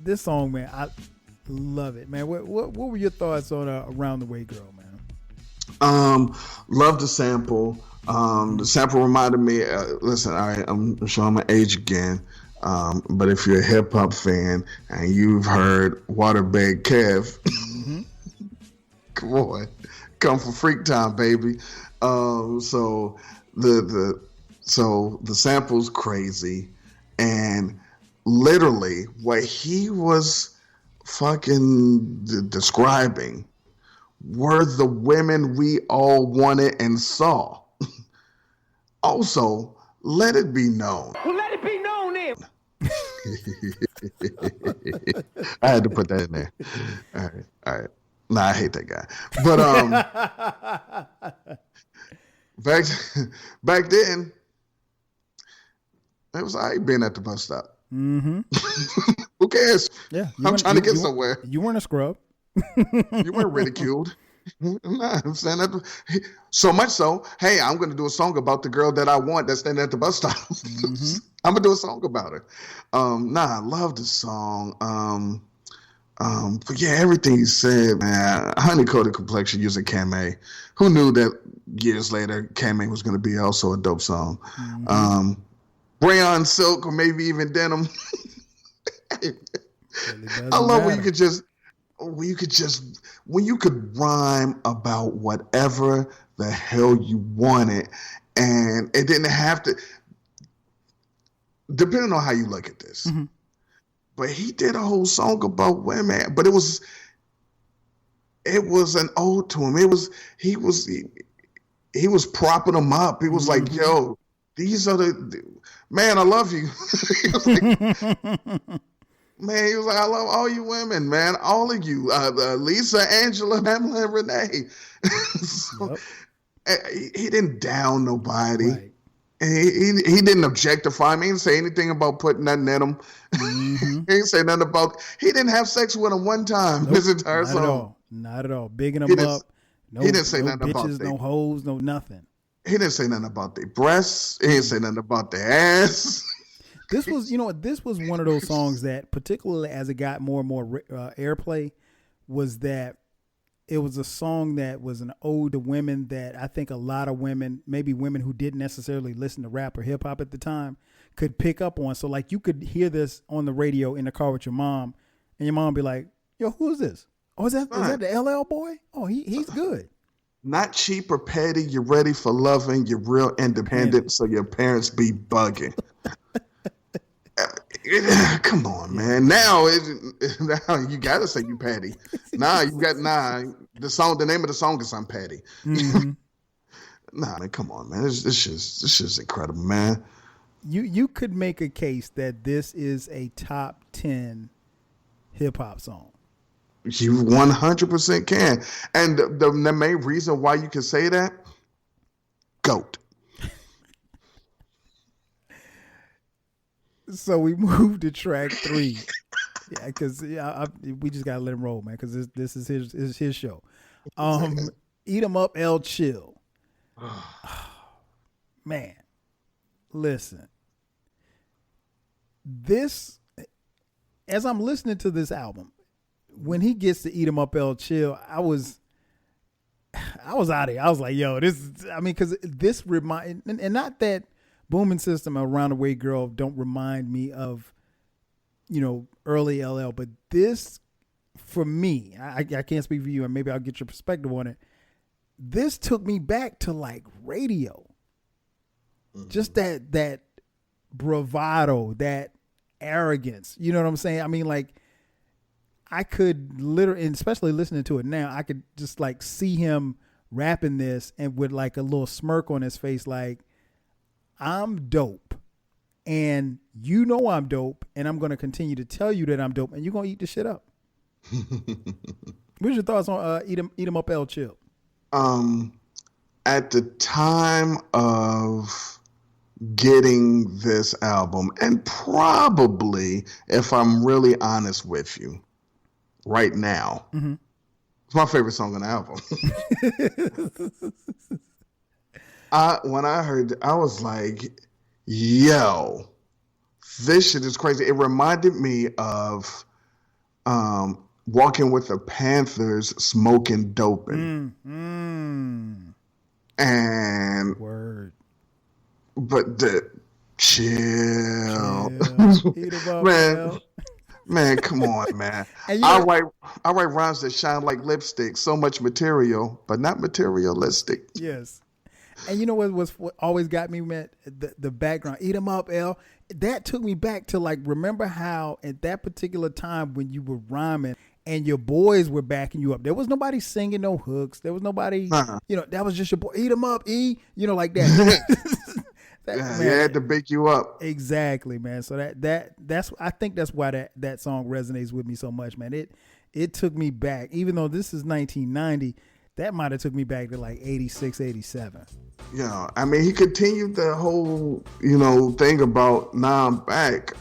S3: this song, man, I love it, man. What were your thoughts on Around the Way Girl, man?
S4: Love the sample. The sample reminded me. Listen, all right. I'm showing my age again. But if you're a hip hop fan and you've heard Waterbed Kev, come on, come for freak time, baby. So the sample's crazy, and literally what he was fucking describing were the women we all wanted and saw. Also, let it be known.
S5: Let it be known then.
S4: I had to put that in there. All right. Nah, I hate that guy. But back then, it was all right being at the bus stop. Who cares?
S3: Yeah,
S4: I'm trying to get somewhere.
S3: You weren't a scrub.
S4: You weren't ridiculed. Nah, I'm saying that. So much so, hey, I'm going to do a song about the girl that I want that's standing at the bus stop. I'm going to do a song about her. I love the song. But yeah, everything he said, man. Honey-coated complexion using Kame. Who knew that years later Kame was going to be also a dope song? Rayon silk or maybe even denim. I love when you could rhyme about whatever the hell you wanted, and it didn't have to, depending on how you look at this. But he did a whole song about women, but it was an ode to him. he was propping them up. He was like, yo, these are man, I love you. He was like, man, he was like, I love all you women, man, all of you. Lisa, Angela, Pamela, and Renee. So, he didn't down nobody. Right. He didn't objectify me. He didn't say anything about putting nothing in him. He didn't say nothing about. He didn't have sex with him one time. Nope, his entire song.
S3: Not at all. Bigging him up. No,
S4: he didn't say nothing
S3: bitches,
S4: about
S3: no hoes, no nothing.
S4: He didn't say nothing about their breasts. He didn't say nothing about their ass.
S3: This was, this was one of those songs that, particularly as it got more and more airplay, was that it was a song that was an ode to women that I think a lot of women, maybe women who didn't necessarily listen to rap or hip hop at the time, could pick up on. So like you could hear this on the radio in the car with your mom, and your mom be like, "Yo, who is this? Oh, is that the LL boy? Oh, he's good."
S4: Not cheap or petty. You're ready for loving. You're real independent. So your parents be bugging. Come on, man. Now you gotta say you petty. The name of the song is I'm Petty. Nah, man, come on, man. This shit's incredible, man.
S3: You could make a case that this is a top 10 hip hop song.
S4: You 100% can. And the main reason why you can say that, GOAT.
S3: So we moved to track 3. Yeah, because we just gotta let him roll, man. Because this is his show. Eat 'em up, L Chill. Man, listen. This, as I'm listening to this album, when he gets to Eat 'em up, L Chill, I was out of here. I was like, yo, because this and not that Booming System, Around the Way Girl don't remind me of, early LL, but this, for me, I can't speak for you, and maybe I'll get your perspective on it. This took me back to like radio. Just that bravado, that arrogance. You know what I'm saying? I mean, like, I could literally, and especially listening to it now, I could just like see him rapping this and with like a little smirk on his face, like, I'm dope, and I'm dope, and I'm going to continue to tell you that I'm dope, and you're going to eat this shit up. What's your thoughts on Eat 'em up, L Chill?
S4: At the time of getting this album, and probably, if I'm really honest with you, right now, it's my favorite song on the album. When I heard, I was like, yo, this shit is crazy. It reminded me of Walking with the Panthers, Smoking Doping. And
S3: word.
S4: But the chill.
S3: Man.
S4: Man, come on, man. I write rhymes that shine like lipstick. So much material, but not materialistic.
S3: Yes. And you know what always got me, man? The background. Eat 'em up, L. That took me back to, like, remember how at that particular time when you were rhyming and your boys were backing you up, there was nobody singing no hooks. There was nobody, that was just your boy. Eat 'em up, E. Like that.
S4: He had to bake you up.
S3: Exactly, man. So that's I think that's why that song resonates with me so much, man. It took me back, even though this is 1990. That might have took me back to like 86, 87.
S4: Yeah, I mean, he continued the whole, thing about now I'm back.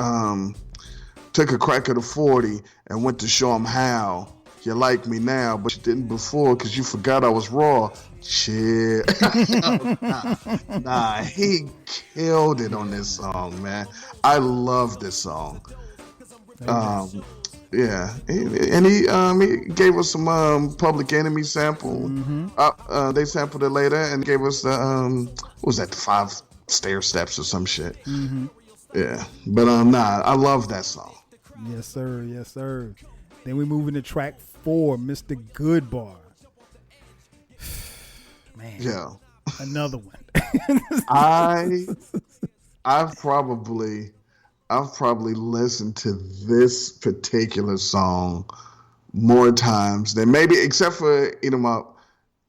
S4: Took a crack at a 40 and went to show him how you like me now, but you didn't before because you forgot I was raw. Shit. Nah, he killed it on this song, man. I love this song. Yeah, and he gave us some Public Enemy sample. They sampled it later and gave us the what was that, the 5 stair steps or some shit. Yeah, but I love that song.
S3: Yes, sir. Yes, sir. Then we move into track 4, Mr. Goodbar. Man,
S4: yeah,
S3: another one.
S4: I've probably listened to this particular song more times than maybe, except for Eat 'em Up,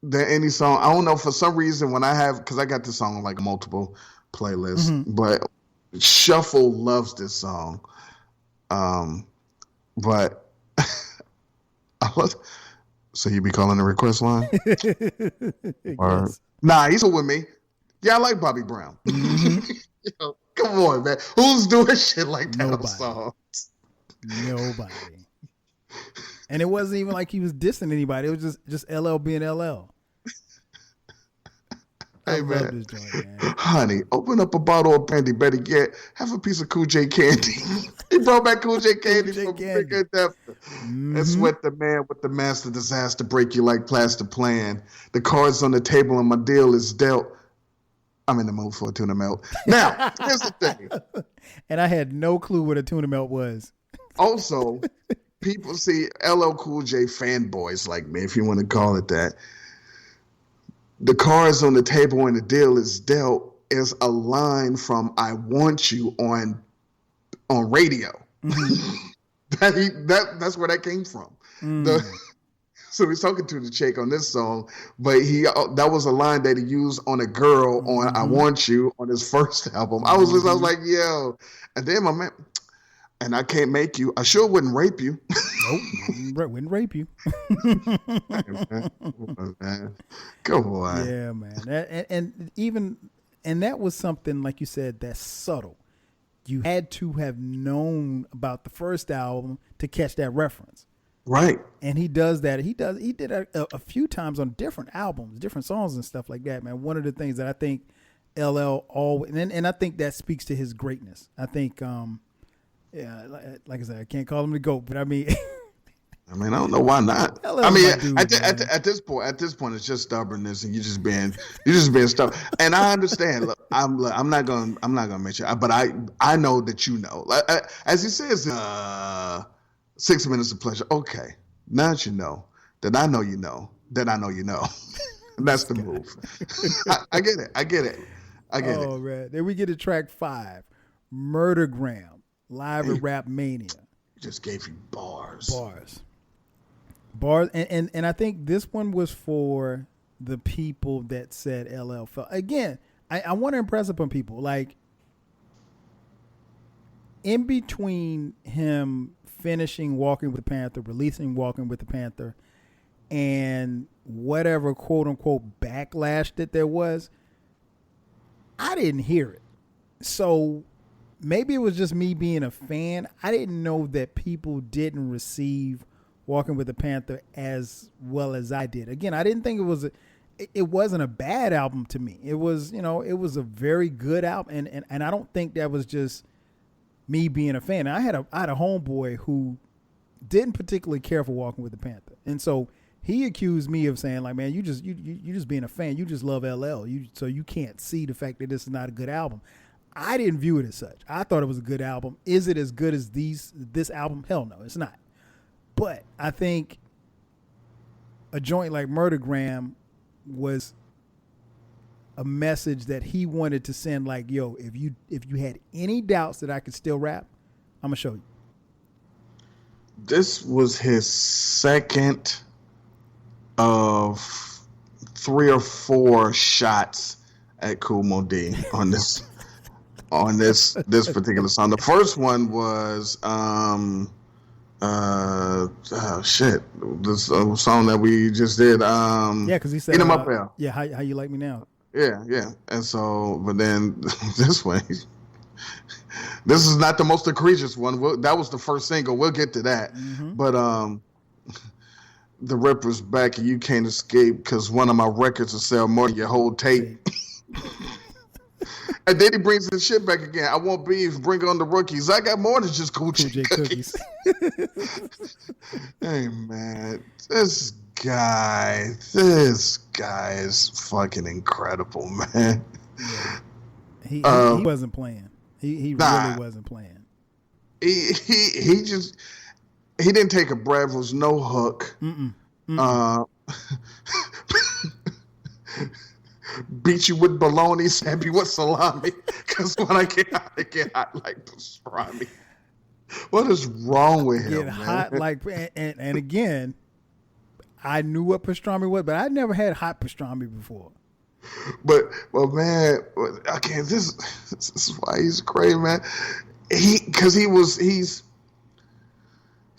S4: there any song? I don't know, for some reason when I have, because I got this song on like multiple playlists, but Shuffle loves this song. But so you be calling the request line? Or,
S3: Yes.
S4: nah, he's with me. Yeah, I like Bobby Brown. Yo, come on, man. Who's doing shit like that on songs?
S3: Nobody. And it wasn't even like he was dissing anybody. It was just LL being LL. I
S4: Hey,
S3: love
S4: man.
S3: this joint, man.
S4: Honey, open up a bottle of brandy. Better get, have a piece of Cool J candy. He brought back Cool J candy
S3: J
S4: from
S3: candy.
S4: Bigger Depth. That's what the man with the master disaster break you like plaster plan. The cards on the table and my deal is dealt. I'm in the mood for a tuna melt. Now, here's the thing.
S3: And I had no clue what a tuna melt was.
S4: Also, people see LL Cool J fanboys like me, if you want to call it that. The cards on the table and the deal is dealt is a line from I Want You on radio. That's where that came from. So he's talking to the chick on this song, but that was a line that he used on a girl on I Want You on his first album. I was like, yo. And then my man, and I can't make you. I sure wouldn't rape you.
S3: Nope, wouldn't rape you.
S4: Man. Come on.
S3: Yeah, man. And that was something, like you said, that's subtle. You had to have known about the first album to catch that reference.
S4: Right. And
S3: he does that. He did a few times on different albums, different songs and stuff like that, man. One of the things that I think LL always, and I think that speaks to his greatness. I think, yeah, like I said, I can't call him the GOAT, but I mean,
S4: I don't know why not.
S3: LL's
S4: I mean,
S3: dude,
S4: at this point, it's just stubbornness, and you're just being stubborn. And I understand. Look, I'm not gonna mention, but I know that you know. As he says, 6 minutes of pleasure. Okay, now that you know, that I know you know, that I know you know. That's the move. I get it.
S3: Oh man, then we get to track 5, Murdergram, live at Rap Mania.
S4: Just gave you bars,
S3: and I think this one was for the people that said LL felt. Again, I want to impress upon people, like, in between him finishing Walking with the Panther, releasing Walking with the Panther, and whatever quote unquote backlash that there was, I didn't hear it. So maybe it was just me being a fan. I didn't know that people didn't receive Walking with the Panther as well as I did. Again, I didn't think it wasn't a bad album to me. It was, it was a very good album. And I don't think that was just me being a fan. I had a homeboy who didn't particularly care for Walking with the Panther. And so he accused me of saying, like, man, you just being a fan. You just love LL. So you can't see the fact that this is not a good album. I didn't view it as such. I thought it was a good album. Is it as good as this album? Hell no, it's not. But I think a joint like Murdergram was a message that he wanted to send, like, yo, if you had any doubts that I could still rap, I'm gonna show you.
S4: This was his second of 3 or 4 shots at Kool Moe Dee on this particular song. The first one was this song that we just did.
S3: Yeah, because he said,
S4: Eat 'Em Up There.
S3: Yeah, how you like me now?
S4: Yeah. And so, but then this way, this is not the most egregious one. That was the first single. We'll get to that. But the Ripper's back and you can't escape because one of my records will sell more than your whole tape. And then he brings the shit back again. I want beef. Bring on the rookies. I got more than just Cool J cookies. Hey man, this guy is fucking incredible, man.
S3: Yeah. He wasn't playing. He really wasn't playing.
S4: He didn't take a breath. There was no hook. Beat you with bologna, stab you with salami. Because when I get hot like pastrami. What is wrong with him?
S3: Get hot like, and again, I knew what pastrami was, but I never had hot pastrami before.
S4: But man, again, this is why he's great, man. He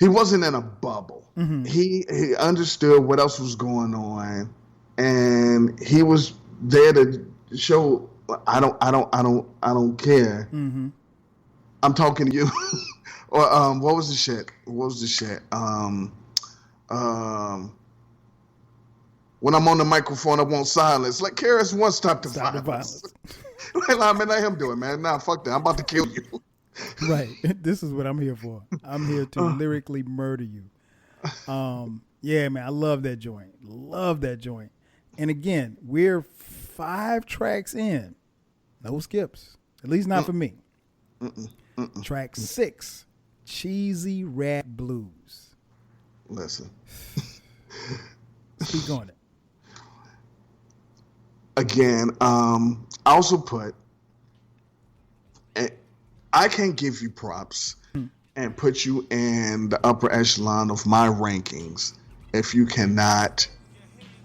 S4: wasn't in a bubble. Mm-hmm. He understood what else was going on, and he was there to show. I don't care. Mm-hmm. I'm talking to you. Or what was the shit? When I'm on the microphone, I want silence. Like, Karis won't stop the violence. Like, man, let him do it, man. Nah, fuck that. I'm about to kill you.
S3: Right. This is what I'm here for. I'm here to lyrically murder you. Yeah, man, I love that joint. And again, we're 5 tracks in. No skips. At least not for me. Track 6, Cheesy Rat Blues.
S4: Listen.
S3: Speak on it.
S4: Again, I also put, I can't give you props and put you in the upper echelon of my rankings if you cannot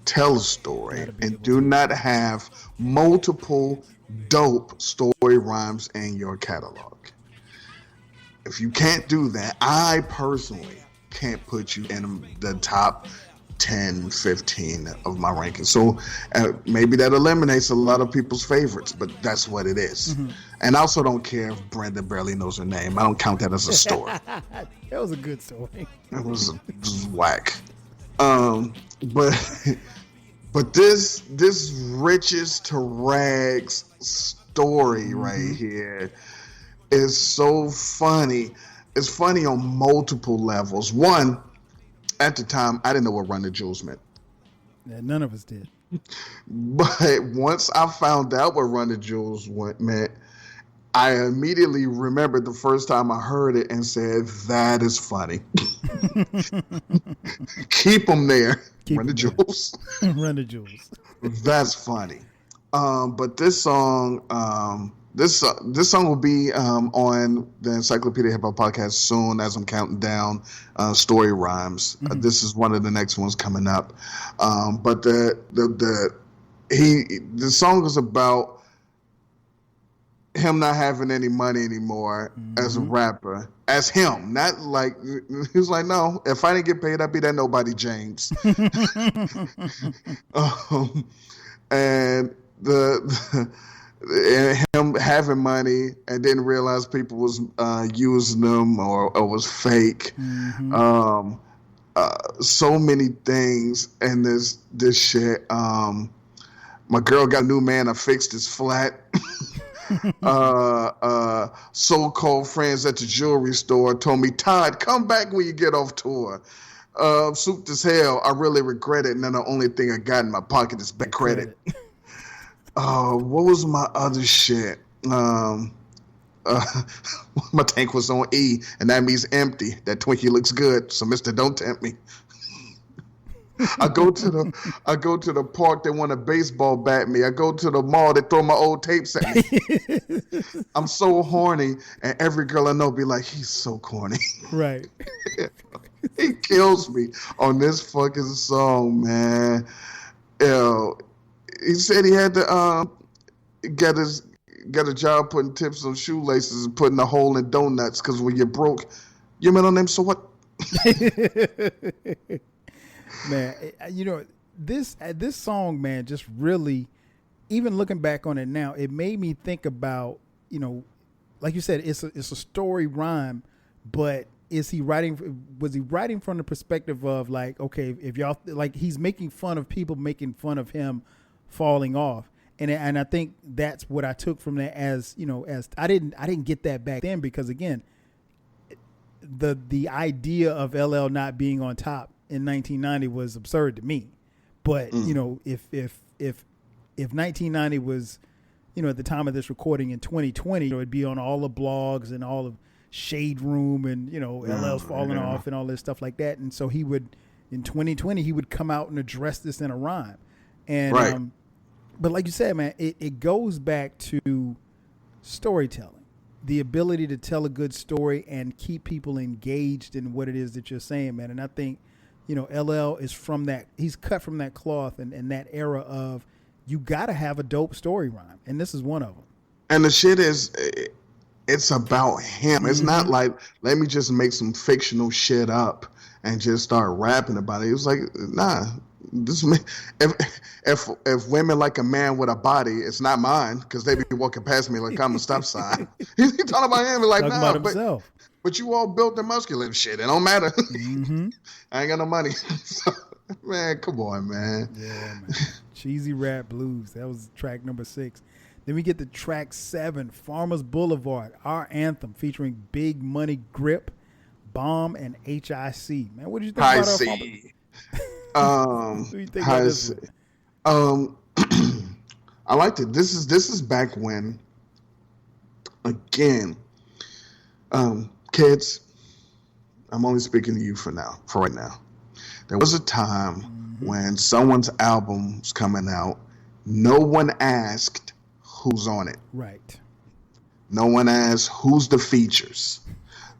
S4: tell a story and do not have multiple dope story rhymes in your catalog. If you can't do that, I personally can't put you in the top 10, 15 of my rankings. So maybe that eliminates a lot of people's favorites, but that's what it is. Mm-hmm. And I also don't care if Brenda barely knows her name. I don't count that as a story.
S3: That was a good story.
S4: It was whack. But this riches to rags story right here is so funny. It's funny on multiple levels. One, at the time, I didn't know what Run the Jewels meant.
S3: Yeah, none of us did.
S4: But once I found out what Run the Jewels meant, I immediately remembered the first time I heard it and said, that is funny. Keep them there. Run the Jewels.
S3: Run the Jewels.
S4: That's funny. But this song... This song will be on the Encyclopedia Hip Hop podcast soon as I'm counting down story rhymes. Mm-hmm. This is one of the next ones coming up. But the song is about him not having any money anymore as a rapper. As him, not like he was like, no, if I didn't get paid, I'd be that nobody James. And him having money and didn't realize people was using them or was fake. Mm-hmm. So many things in this shit. My girl got a new man. I fixed his flat. So-called friends at the jewelry store told me, Todd, come back when you get off tour. Souped as hell. I really regret it. And then the only thing I got in my pocket is bad credit. What was my other shit? My tank was on E, and that means empty. That Twinkie looks good, so Mister, don't tempt me. I go to the park. They want a baseball bat me. I go to the mall. They throw my old tapes at me. I'm so horny, and every girl I know be like, he's so corny. Right. He kills me on this fucking song, man. He said he had to get a job putting tips on shoelaces and putting a hole in donuts because when you're broke, your middle name, so what?
S3: Man, you know, this song, man, just really, even looking back on it now, it made me think about, you know, like you said, it's a story rhyme, but was he writing from the perspective of like, okay, if y'all, like, he's making fun of people making fun of him falling off, and I think that's what I took from that, as you know, as I didn't get that back then, because again, the idea of LL not being on top in 1990 was absurd to me. But you know, if 1990 was, you know, at the time of this recording in 2020, you know, it'd be on all the blogs and all of Shade Room and, you know, LL's falling off and all this stuff like that. And so he would, in 2020, he would come out and address this in a rhyme. And
S4: right.
S3: But like you said, man, it goes back to storytelling, the ability to tell a good story and keep people engaged in what it is that you're saying, man. And I think, LL is from that. He's cut from that cloth and that era of you got to have a dope story rhyme, and this is one of them.
S4: And the shit is, it's about him. It's not like, let me just make some fictional shit up and just start rapping about it. It was like, nah, this if women like a man with a body, it's not mine, because they be walking past me like I'm a stop sign. He talking about him, like,
S3: talking
S4: nah,
S3: about himself.
S4: But you all built and muscular and shit. It don't matter. I ain't got no money. So, man, come on, man.
S3: Yeah, man. Cheesy Rap Blues. That was track number 6. Then we get to track 7, Farmers Boulevard, our anthem, featuring Big Money Grip, Bomb, and HIC. Man, what did you think about our
S4: What do you think about this one? I liked it. This is back when, again, kids, I'm only speaking to you for right now. There was a time when someone's album was coming out, no one asked who's on it.
S3: Right.
S4: No one asked who's the features.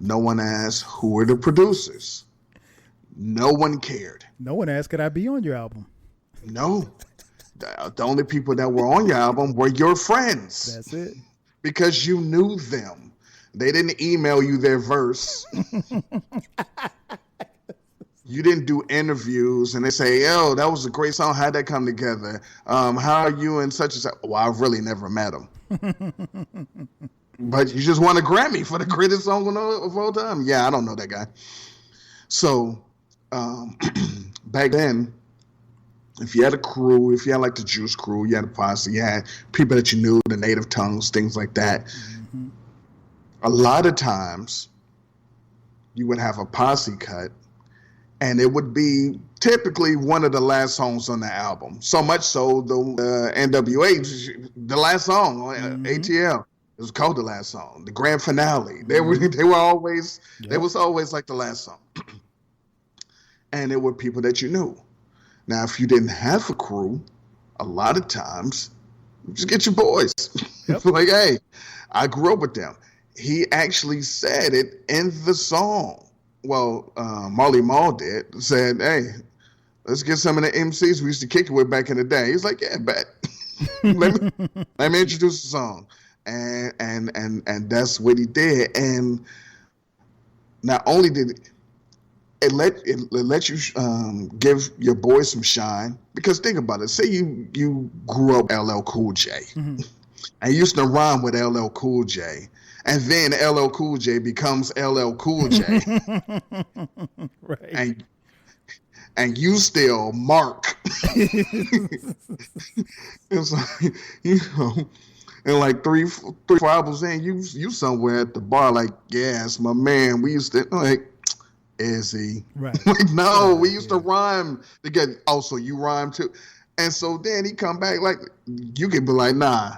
S4: No one asked who are the producers. No one cared.
S3: No one asked, could I be on your album?
S4: No. The only people that were on your album were your friends.
S3: That's it.
S4: Because you knew them. They didn't email you their verse. You didn't do interviews and they say, yo, that was a great song. How'd that come together? How are you and such and such? Well, I've really never met him. But you just won a Grammy for the greatest song of all time. Yeah, I don't know that guy. So back then, if you had a crew, if you had like the Juice Crew, you had a posse, you had people that you knew, the native tongues, things like that. A lot of times you would have a posse cut and it would be typically one of the last songs on the album. So much so, the NWA, the last song on ATL, it was called the last song, the grand finale. They were always, it was always like the last song. And it were people that you knew. Now, if you didn't have a crew, a lot of times, you just get your boys. Yep. Like, hey, I grew up with them. He actually said it in the song. Well, Marley Marl did. Said, hey, let's get some of the MCs we used to kick it with back in the day. He's like, yeah, bet. let me introduce the song. And that's what he did. And not only did it let you give your boys some shine, because think about it. Say you grew up LL Cool J, and you used to rhyme with LL Cool J, and then LL Cool J becomes LL Cool J,
S3: right?
S4: And you still Mark. It's like, and like three, 4 albums in, you somewhere at the bar like, yes, my man. We used to like. Is he? Right. Like, no, we used to rhyme together. Oh, so you rhyme too? And so then he come back like, you could be like, nah,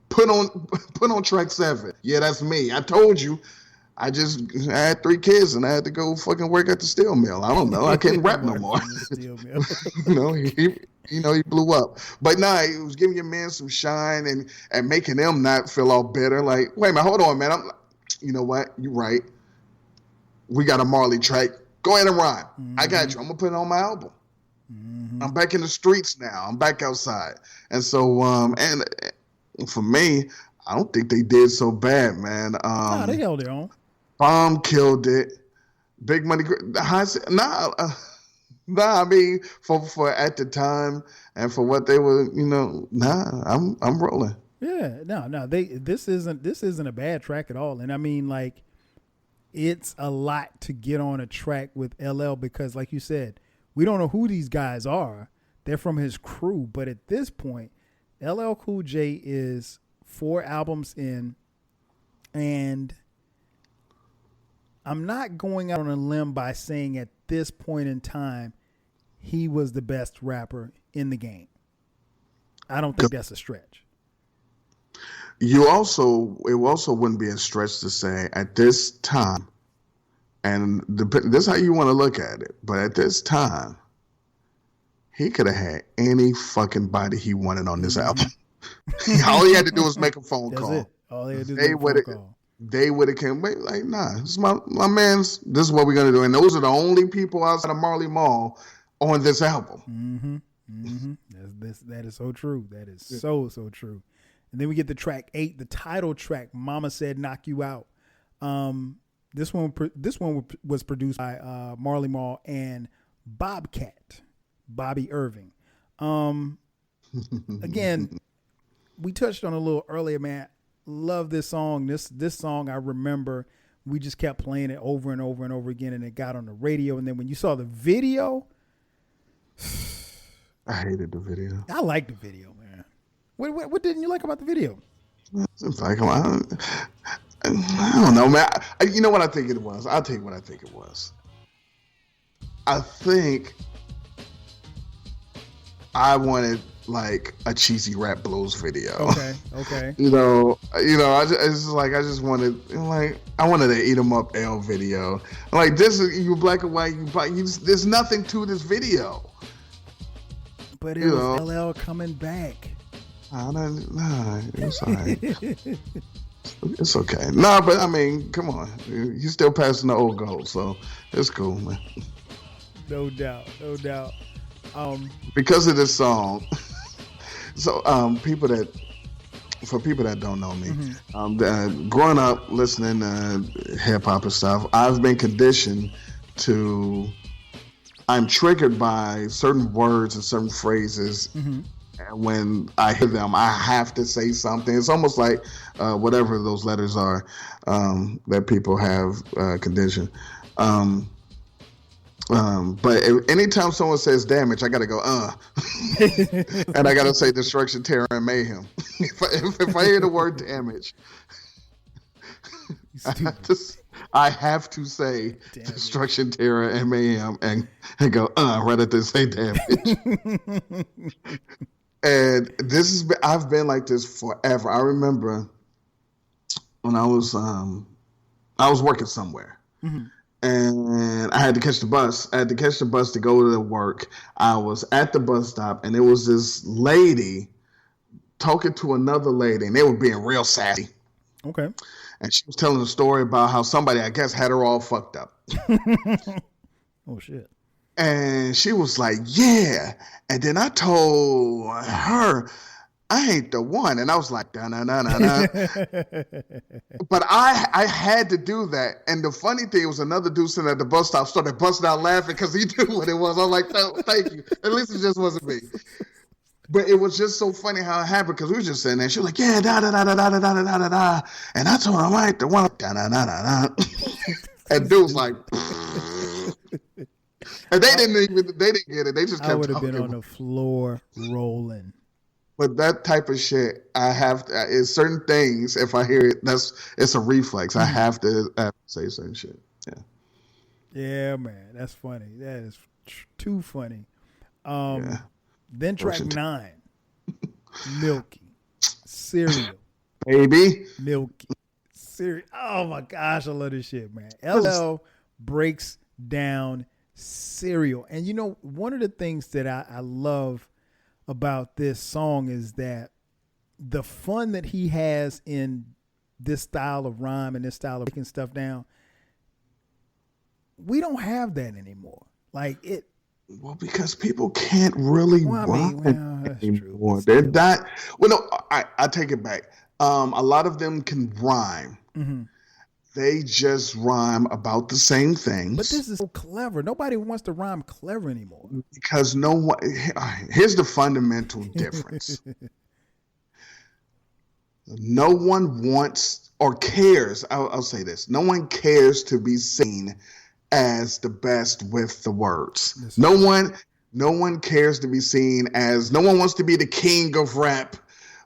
S4: put on track 7. Yeah, that's me. I told you. I had 3 kids and I had to go fucking work at the steel mill. I don't know. I can't rap no more. He blew up. But nah, he was giving your man some shine and making them not feel all bitter. Like, wait a minute, hold on, man. You know what? You're right. We got a Marley track. Go ahead and rhyme. I got you. I'm going to put it on my album. I'm back in the streets now. I'm back outside. And so, and for me, I don't think they did so bad, man.
S3: Nah, they held their own.
S4: Bomb killed it. Big Money. I mean, for at the time and for what they were, I'm rolling.
S3: Yeah, no. This isn't a bad track at all. And I mean, like, it's a lot to get on a track with LL because, like you said, we don't know who these guys are. They're from his crew. But at this point, LL Cool J is 4 albums in, and I'm not going out on a limb by saying at this point in time he was the best rapper in the game. I don't think that's a stretch. It
S4: also wouldn't be a stretch to say at this time, and this is how you want to look at it, but at this time, he could have had any fucking body he wanted on this album. All he had to do was make a phone call.
S3: That's it. All he had to do was make a phone call.
S4: they would have came back like, nah, this is my man's. This is what we're gonna do, and those are the only people outside of Marley Marl on this album.
S3: That is so true. That is so true. And then we get the track 8, the title track, "Mama Said Knock You Out." This one was produced by Marley Marl and Bobby Irving. Again, we touched on a little earlier, man. Love this song. This song, I remember we just kept playing it over and over and over again, and it got on the radio. And then when you saw the video,
S4: I hated the video.
S3: I liked the video, man. What didn't you like about the video?
S4: It's like, I don't know, man. You know what I think it was? I'll tell you what I think it was. I think I wanted like a cheesy rap blues video.
S3: Okay.
S4: you know, I just wanted I wanted an Eat 'Em Up L video. Like this is you black and white. There's nothing to this video.
S3: But it was LL coming back.
S4: It's all right. It's okay. Nah, but I mean, come on. He's still passing the old goal, so it's cool, man.
S3: No doubt.
S4: Because of this song, so for people that don't know me, growing up listening to hip hop and stuff, I've been conditioned to. I'm triggered by certain words and certain phrases. And when I hear them, I have to say something. It's almost like whatever those letters are that people have conditioned. But anytime someone says damage, I got to go, and I got to say destruction, terror, and mayhem. if I hear the word damage, I have to say destruction, terror, and mayhem, and go, rather than say damage. And I've been like this forever. I remember when I was working somewhere, and I had to catch the bus. I had to catch the bus to go to work. I was at the bus stop, and there was this lady talking to another lady, and they were being real sassy.
S3: Okay.
S4: And she was telling a story about how somebody, I guess, had her all fucked up.
S3: Oh, shit.
S4: And she was like, yeah. And then I told her, I ain't the one. And I was like, nah. But I had to do that. And the funny thing was another dude sitting at the bus stop started busting out laughing because he knew what it was. I was like, thank you. At least it just wasn't me. But it was just so funny how it happened because we were just sitting there. She was like, yeah, da. And I told her, I ain't the one. Da. And dude was like, and they didn't get it. They just kept talking. I
S3: would have been on the floor rolling.
S4: But that type of shit, I have to, it's certain things, if I hear it, it's a reflex. I have to say certain shit. Yeah.
S3: Yeah, man. That's funny. That is too funny. Then track 9, Milky. Cereal.
S4: Baby.
S3: Milky. Cereal. Oh my gosh, I love this shit, man. LL breaks down Cereal. And you know, one of the things that I love about this song is that the fun that he has in this style of rhyme and this style of breaking stuff down, we don't have that anymore. Like it.
S4: Well, because people can't really rhyme anymore.
S3: True.
S4: They're not. Well, no, I take it back. A lot of them can rhyme. Mm-hmm. They just rhyme about the same things.
S3: But this is so clever. Nobody wants to rhyme clever anymore.
S4: Because no one. Here's the fundamental difference. No one wants or cares. I'll say this. No one cares to be seen as the best with the words. No one cares to be seen as, no one wants to be the king of rap,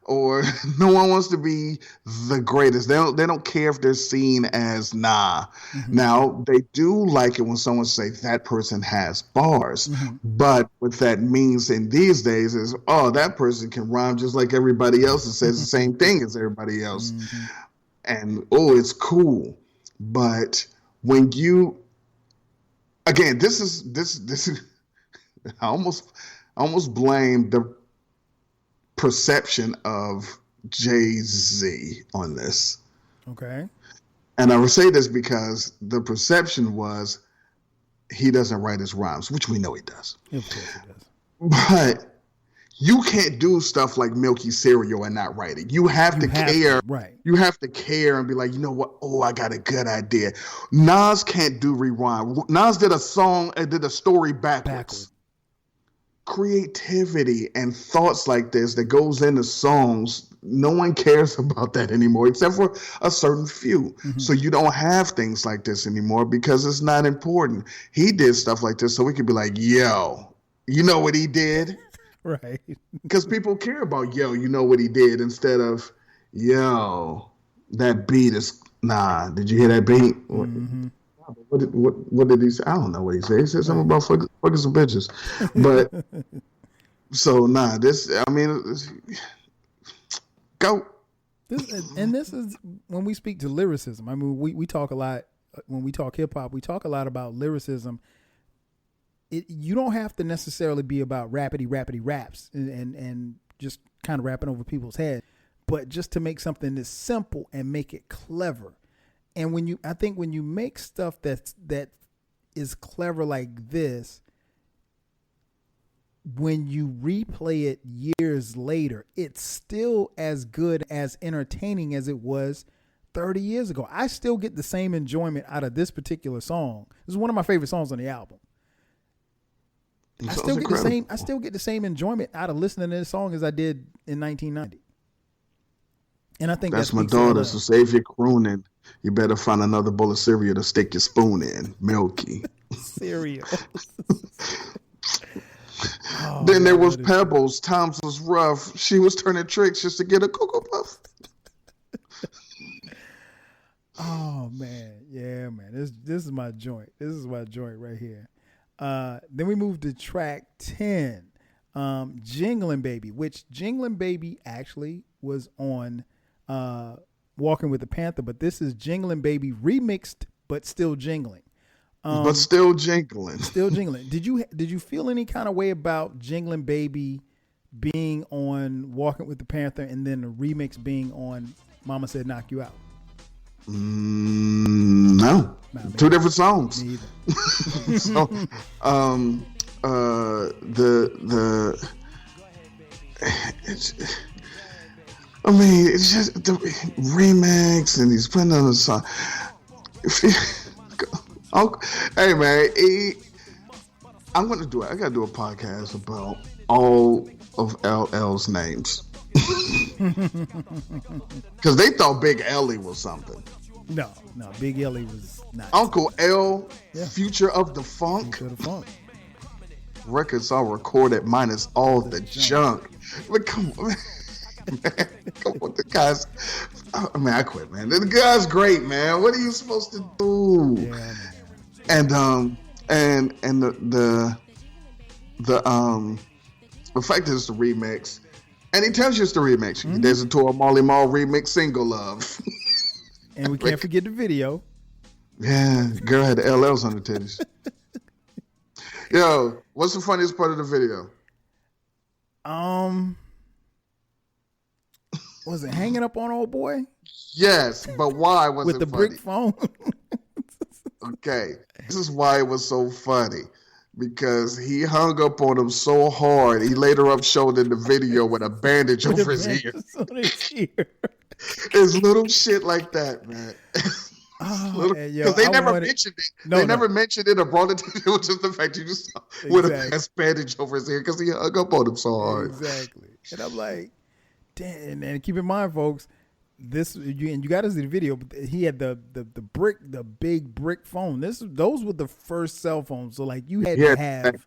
S4: or no one wants to be the greatest. They don't care if they're seen as nah. Mm-hmm. Now, they do like it when someone say that person has bars. Mm-hmm. But what that means in these days is, that person can rhyme just like everybody else and says the same thing as everybody else. Mm-hmm. And, it's cool. But when you, again, this is I almost blame the perception of Jay-Z on this.
S3: Okay.
S4: And I would say this because the perception was he doesn't write his rhymes, which we know he does.
S3: Of course he does.
S4: But you can't do stuff like Milky Cereal and not write it. You have to care.
S3: Right.
S4: You have to care and be like, you know what? Oh, I got a good idea. Nas can't do rewind. Nas did a story backwards. Creativity and thoughts like this that goes into songs, no one cares about that anymore except for a certain few. Mm-hmm. So you don't have things like this anymore because it's not important. He did stuff like this so we could be like, yo, you know what he did?
S3: Right.
S4: Because people care about, yo, you know what he did, instead of, yo, that beat is, nah, did you hear that beat? Mm-hmm. What did he say? I don't know what he said. He said something about fucking some bitches. But, so, nah, go.
S3: This is when we speak to lyricism. I mean, we talk a lot, when we talk hip hop, we talk a lot about lyricism. You don't have to necessarily be about rapidy raps and just kind of rapping over people's head, but just to make something that's simple and make it clever. And I think when you make stuff that is clever like this, when you replay it years later, it's still as good, as entertaining as it was 30 years ago. I still get the same enjoyment out of this particular song. This is one of my favorite songs on the album. I still get the same enjoyment out of listening to this song as I did in 1990. And I think
S4: that's my daughter. So save your crooning. You better find another bowl of cereal to stick your spoon in. Milky
S3: cereal.
S4: Then there was Pebbles. Times was rough. She was turning tricks just to get a Cocoa Puff.
S3: Oh man, yeah, man. This is my joint. This is my joint right here. Then we moved to track 10, Jingling Baby, which Jingling Baby actually was on Walking with the Panther, but this is Jingling Baby remixed, but still jingling.
S4: But still jingling.
S3: Still jingling. Did you feel any kind of way about Jingling Baby being on Walking with the Panther and then the remix being on Mama Said Knock You Out?
S4: No, two different songs. So, it's just the remix, and he's putting on a song. Hey man, I'm gonna do it. I gotta do a podcast about all of LL's names. Because they thought Big Ellie was something.
S3: No, Big Ellie was not.
S4: Uncle L, yeah. Future of the Funk. Records all recorded minus all the junk. But come on, man. Come on, the guys. I quit, man. The guy's great, man. What are you supposed to do? Yeah, man. And the fact is the remix. And he tells you it's the remix. Mm-hmm. There's a Tora Marley Marl remix, Single Love.
S3: And we can't forget the video.
S4: Yeah, girl had the LLs on the titties. Yo, what's the funniest part of the video?
S3: Was it hanging up on old boy?
S4: Yes, but why was
S3: with
S4: it
S3: the
S4: funny?
S3: brick phone?
S4: Okay, this is why it was so funny. Because he hung up on him so hard, he later up showed in the video with a bandage over his ear. It's little shit like that, man. Because they never mentioned it. They never mentioned it or brought it to it. It was just the fact you just saw with a bandage over his ear because he hung up on him so hard.
S3: Exactly. And I'm like, damn. And keep in mind, folks, you got to see the video, but he had the big brick phone. Those were the first cell phones. So like you had to have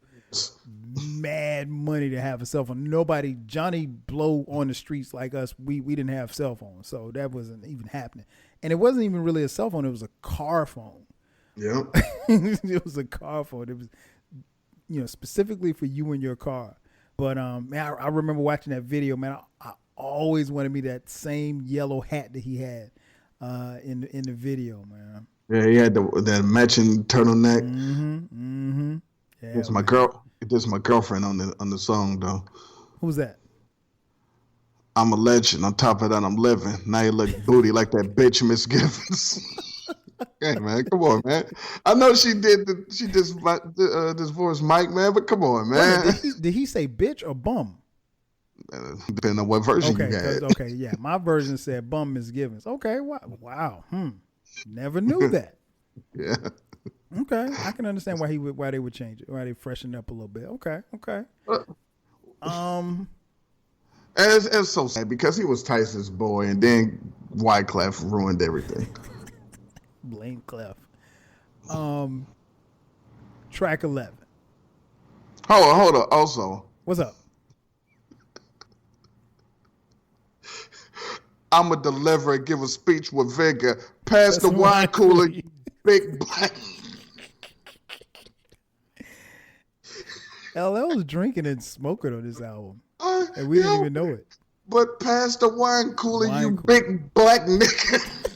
S3: mad money to have a cell phone. Nobody, Johnny Blow on the streets like us, we didn't have cell phones. So that wasn't even happening. And it wasn't even really a cell phone. It was a car phone.
S4: Yeah.
S3: It was a car phone. It was, specifically for you and your car. But man, I remember watching that video, man. I always wanted me that same yellow hat that he had in the video, man.
S4: Yeah, he had the matching turtleneck.
S3: Mm-hmm. Yeah,
S4: it's my girl. This is my girlfriend on the song though.
S3: Who's that?
S4: I'm a legend. On top of that, I'm living. Now you look booty like that bitch, Miss Givens. Hey man, come on, man. I know she did. She just divorced Mike, man. But come on, man.
S3: Did he say bitch or bum?
S4: Depending on what version you had.
S3: Okay, yeah. My version said bum misgivings. Okay, wow. Never knew that.
S4: Yeah.
S3: Okay, I can understand why they would change it, why they freshen up a little bit. Okay.
S4: And it's so sad because he was Tyson's boy, and then Wyclef ruined everything.
S3: Blame Clef. Track 11.
S4: Hold on. Also,
S3: what's up?
S4: I'ma deliver and give a speech with vigor. Pass the wine cooler, you big black.
S3: LL was drinking and smoking on this album, and we didn't even know it.
S4: But pass the wine cooler, big black nigga.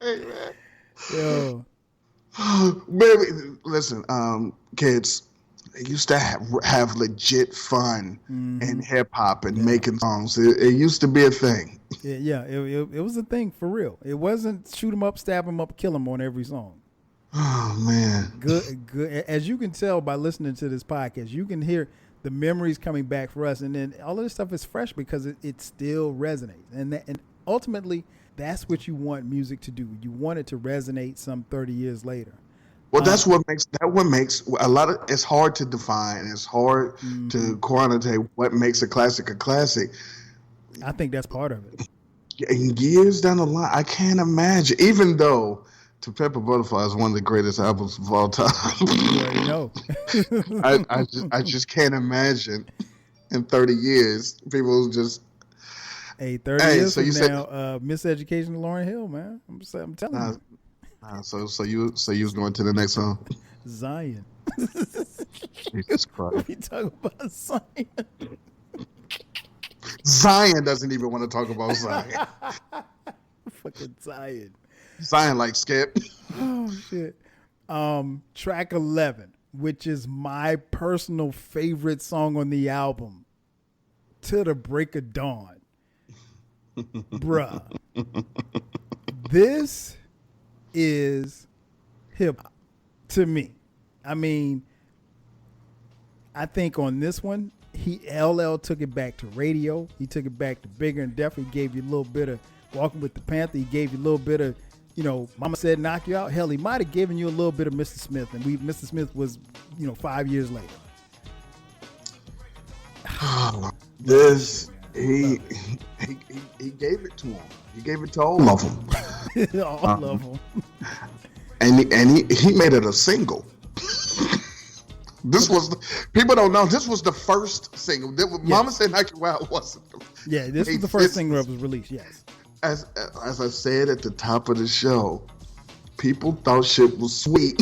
S4: Hey man.
S3: Yo.
S4: Baby, listen, kids. They used to have legit fun in hip hop and making songs. It used to be a thing.
S3: Yeah, it was a thing for real. It wasn't shoot 'em up, stab 'em up, kill 'em on every song.
S4: Oh man,
S3: good. As you can tell by listening to this podcast, you can hear the memories coming back for us, and then all of this stuff is fresh because it still resonates. And ultimately, that's what you want music to do. You want it to resonate some 30 years later.
S4: Well, that's what makes a lot of it's hard to define. It's hard to quantitate what makes a classic a classic.
S3: I think that's part of it.
S4: In years down the line, I can't imagine. Even though "To Pimp a Butterfly" is one of the greatest albums of all time,
S3: you already know.
S4: I just can't imagine in 30 years people just.
S3: Hey, 30 years from now, Miseducation of Lauryn Hill, man. I'm telling you.
S4: So you was going to the next song?
S3: Zion.
S4: Jesus Christ.
S3: We talk about Zion.
S4: Zion doesn't even want to talk about Zion.
S3: Fucking Zion.
S4: Zion like Skip.
S3: Oh shit. Track 11, which is my personal favorite song on the album, "To the Break of Dawn." Bruh. This is hip hop to me. I mean, I think on this one, LL took it back to radio. He took it back to bigger and deeper. He gave you a little bit of Walking with the Panther. He gave you a little bit of, Mama Said Knock You Out. Hell, he might have given you a little bit of Mr. Smith, and Mr. Smith was, 5 years later.
S4: He gave it to him. He gave it to all of them.
S3: All of them.
S4: And he made it a single. People don't know, this was the first single. Yes. Mama Said Knock You Out wasn't.
S3: This was the first single that was released, yes.
S4: As I said at the top of the show, people thought shit was sweet.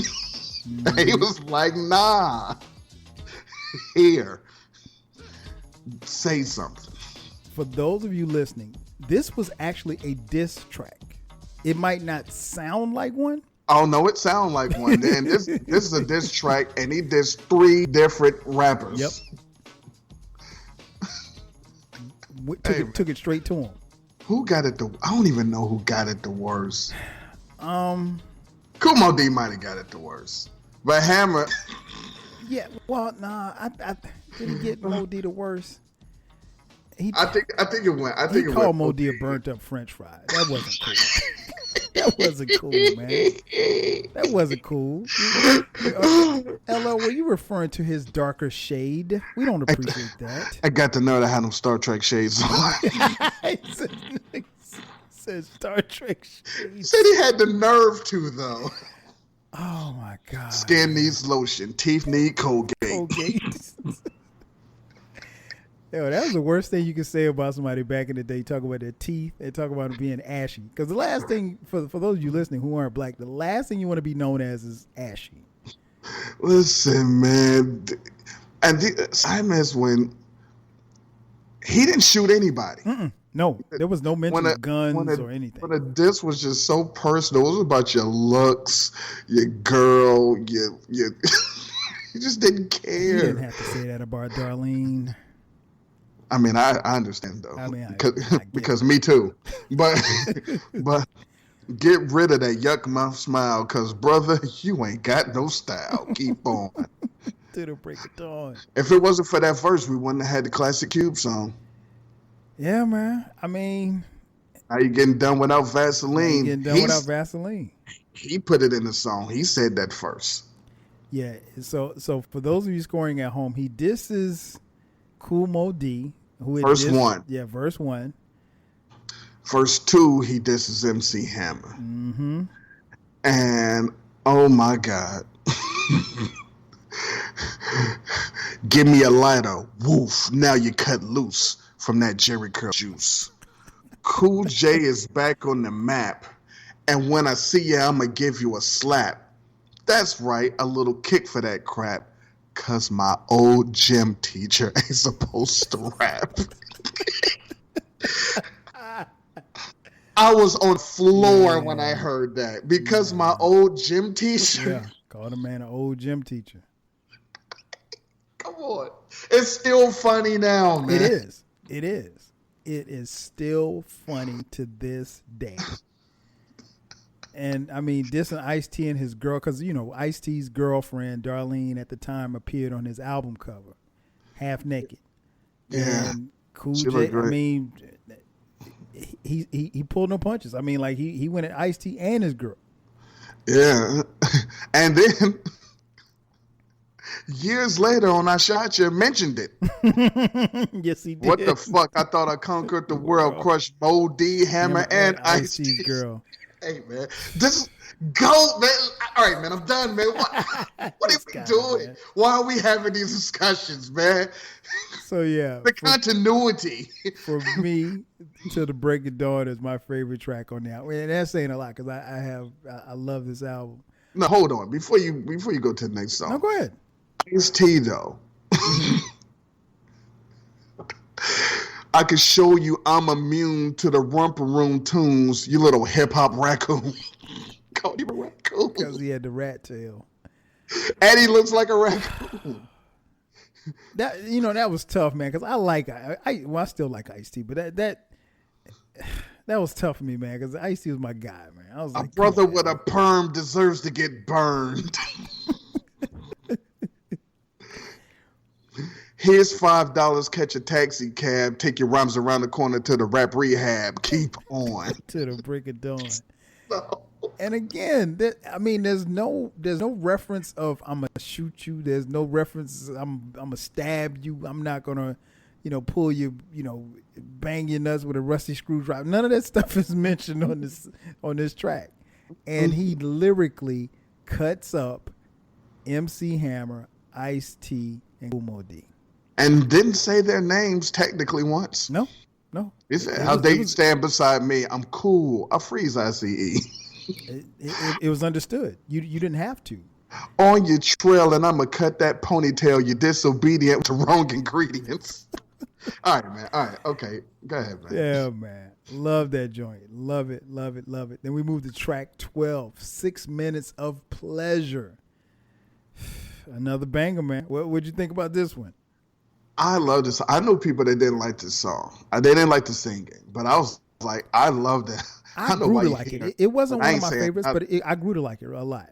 S4: He was like, nah. Here. Say something.
S3: For those of you listening, this was actually a diss track. It might not sound like one.
S4: Oh no, it sounds like one. And this is a diss track, and he dissed 3 different rappers.
S3: Yep. Took it straight to him.
S4: Who got it? I don't even know who got it the worst. Kumo D might have got it the worst, but Hammer.
S3: Yeah, well, nah, I didn't get Mo D the worst.
S4: I think it went.
S3: He called Mo D a burnt up French fry. That wasn't cool. That wasn't cool, man. That wasn't cool. LL, were you referring to his darker shade? We don't appreciate that.
S4: I got to know that I had them Star Trek shades on.
S3: Says Star Trek shades.
S4: Said he had the nerve to, though.
S3: Oh my God.
S4: Skin needs lotion. Teeth need Colgate.
S3: Yo, that was the worst thing you could say about somebody back in the day. Talk about their teeth. They talk about them being ashy. Because the last thing, for those of you listening who aren't black, the last thing you want to be known as is ashy.
S4: Listen, man. And I miss when he didn't shoot anybody.
S3: No, there was no mention of guns or anything.
S4: When a diss was just so personal. It was about your looks, your girl, you just didn't care.
S3: You didn't have to say that about Darlene.
S4: I mean, I understand though.
S3: I mean,
S4: because me too. But Get rid of that yuck mouth smile, cause brother, you ain't got no style. Keep on.
S3: To the break of dawn.
S4: If it wasn't for that verse, we wouldn't have had the classic Cube song.
S3: Yeah, man. I mean,
S4: How you getting done without Vaseline?
S3: Without Vaseline.
S4: He put it in the song. He said that first.
S3: Yeah. So for those of you scoring at home, he disses Kool Mo D, who had
S4: Verse 1.
S3: Yeah, verse 1.
S4: Verse 2, he disses MC Hammer.
S3: Mm-hmm.
S4: And oh my God. Give me a lighter. Woof. Now you cut loose from that Jerry Curl juice. Cool J is back on the map. And when I see you, I'ma give you a slap. That's right, a little kick for that crap. Cause my old gym teacher ain't supposed to rap. I was on the floor when I heard that. Because my old gym teacher.
S3: Yeah, called a man an old gym teacher.
S4: Come on. It's still funny now, man.
S3: It is. It is. It is still funny to this day. And I mean, dissing Ice-T and his girl, because, you know, Ice-T's girlfriend, Darlene, at the time appeared on his album cover, half naked.
S4: Yeah.
S3: And Cool J, I mean, he pulled no punches. I mean, like, he went at Ice-T and his girl.
S4: Yeah. And then years later on I Shot You mentioned it.
S3: Yes, he did.
S4: What the fuck? I thought I conquered the world, crushed Bo D, Hammer, and Ice-T's
S3: girl.
S4: Hey, man. This go, man. All right, man. I'm done, man. What are we doing? Man. Why are we having these discussions, man?
S3: So, yeah.
S4: The continuity.
S3: For me, Till the Break of Dawn is my favorite track on the album. And that's saying a lot because I love this album.
S4: No, hold on. Before you go to the next song.
S3: No, go ahead.
S4: Ice-T, though. I can show you I'm immune to the romper room tunes, you little hip-hop raccoon. Called him a raccoon.
S3: Because he had the rat tail.
S4: And he looks like a raccoon.
S3: That was tough, man, because I still like Ice-T, but that was tough for me, man, because Ice-T was my guy, man. I was like,
S4: a brother with a perm deserves to get burned. Here's $5, catch a taxi cab, take your rhymes around the corner to the rap rehab. Keep on.
S3: To the break of dawn.
S4: No.
S3: And again, there's no reference of I'm gonna shoot you. There's no reference I'm gonna stab you. I'm not gonna, pull you, bang your nuts with a rusty screwdriver. None of that stuff is mentioned on this track. And he lyrically cuts up MC Hammer, Ice-T, and Kool Mo D.
S4: And didn't say their names technically once.
S3: No.
S4: He said, how they stand beside me, I'm cool. I freeze ICE.
S3: It was understood. You didn't have to.
S4: On your trail, and I'm going to cut that ponytail. You're disobedient with the wrong ingredients. All right, man. All right. Okay. Go ahead, man.
S3: Yeah, man. Love that joint. Love it. Then we move to track 12, 6 minutes of pleasure. Another banger, man. What'd you think about this one?
S4: I love this. I know people that didn't like this song. They didn't like the singing, but I was like, I loved it.
S3: I grew to like it. It wasn't one of my favorites, but I grew to like it a lot.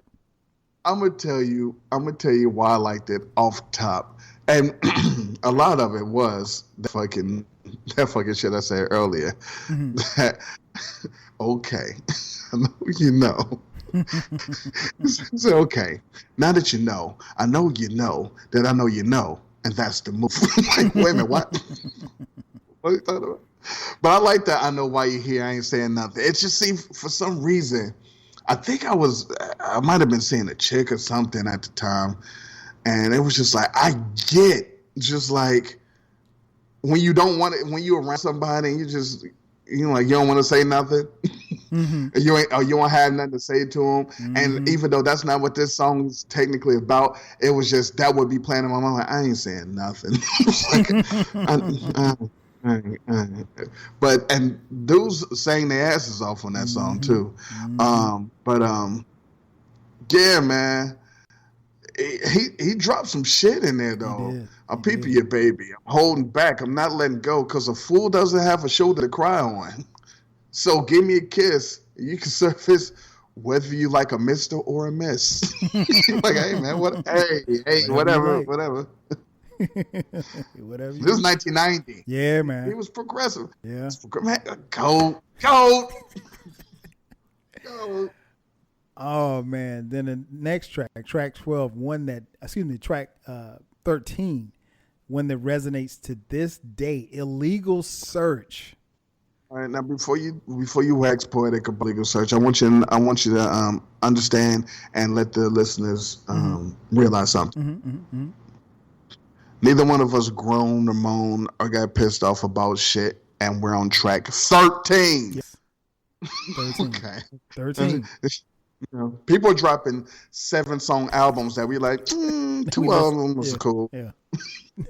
S4: I'm gonna tell you why I liked it off top, and a lot of it was that fucking shit I said earlier. Mm-hmm. That, okay, I know you know. So okay, now that you know, I know you know that I know you know. And that's the move. Like, wait a minute, what? What are you talking about? But I like that. I know why you're here. I ain't saying nothing. It just seemed, for some reason, I think I might have been seeing a chick or something at the time. And it was just like, I get just like when you don't want it, when you're around somebody and you don't want to say nothing. Mm-hmm. You won't have nothing to say to them. Mm-hmm. And even though that's not what this song is technically about, it was just that would be playing in my mind. Like, I ain't saying nothing. But dudes sang their asses off on that song too. Mm-hmm. Yeah, man. He dropped some shit in there though. I'm peeping your baby. I'm holding back. I'm not letting go because a fool doesn't have a shoulder to cry on. So give me a kiss You can surface whether you like a Mister or a Miss. Like, hey man, whatever.
S3: Whatever.
S4: This is 1990.
S3: Yeah, man.
S4: He was progressive.
S3: Yeah.
S4: Goat.
S3: Oh man. Then the next track 12, track 13, one that resonates to this day. Illegal Search.
S4: All right, now before you wax poetic about Illegal Search, I want you to understand and let the listeners realize something. Neither one of us groaned or moaned or got pissed off about shit, and we're on track 13.
S3: Yes. 13.
S4: Okay.
S3: 13.
S4: People are dropping 7-song albums that we like. 2 of them was cool.
S3: Yeah.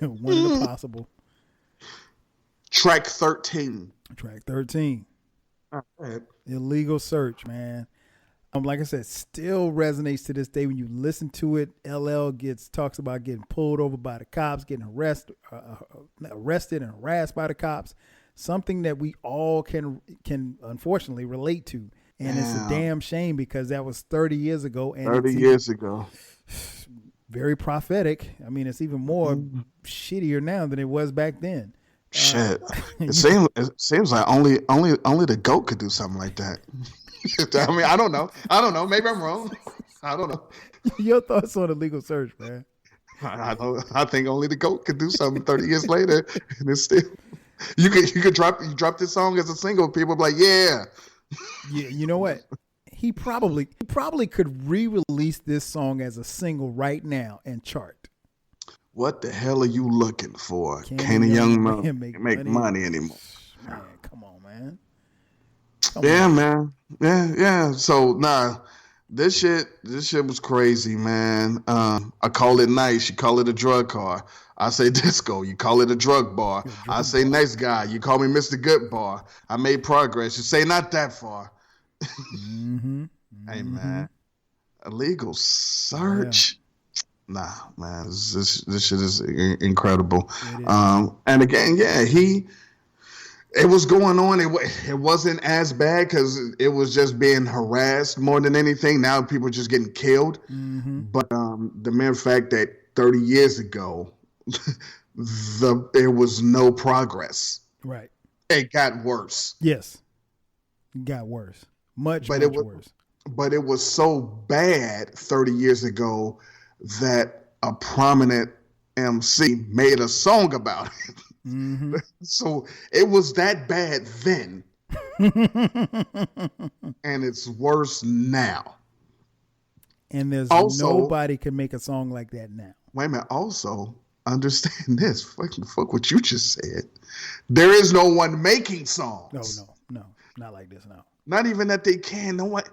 S3: One of the possible.
S4: Track 13.
S3: Track 13.
S4: All right.
S3: Illegal Search, man. Like I said, still resonates to this day. When you listen to it, LL talks about getting pulled over by the cops, getting arrested and harassed by the cops. Something that we all can unfortunately relate to. And it's a damn shame because that was 30 years ago. And
S4: 30 years ago.
S3: Very prophetic. I mean, it's even more shittier now than it was back then.
S4: Shit. It seems like only the GOAT could do something like that. I mean, I don't know. Maybe I'm wrong. I don't know.
S3: Your thoughts on Illegal Search, man?
S4: I think only the GOAT could do something 30 years later, and it's still you could drop this song as a single. People be like, yeah.
S3: You know what? He probably could re-release this song as a single right now and chart.
S4: What the hell are you looking for? Can a young man make money anymore?
S3: Man, come on, man.
S4: Man. Yeah. So this shit was crazy, man. I call it nice. You call it a drug car. I say disco. You call it a drug bar. I say nice guy. You call me Mr. Good Bar. I made progress. You say not that far. Hey, man. Illegal Search. Yeah. Nah, man. This shit is incredible. And again, yeah, it was going on. It wasn't as bad because it was just being harassed more than anything. Now people are just getting killed. But the mere fact that 30 years ago, there was no progress.
S3: Right.
S4: It got worse.
S3: Yes. It got worse. Much worse.
S4: But it was so bad 30 years ago that a prominent MC made a song about it. So it was that bad then. And it's worse now.
S3: And there's nobody can make a song like that now.
S4: Wait a minute. Also, understand this. Fuck what you just said. There is no one making songs.
S3: No. Not like this, no.
S4: Not even that they can. No one.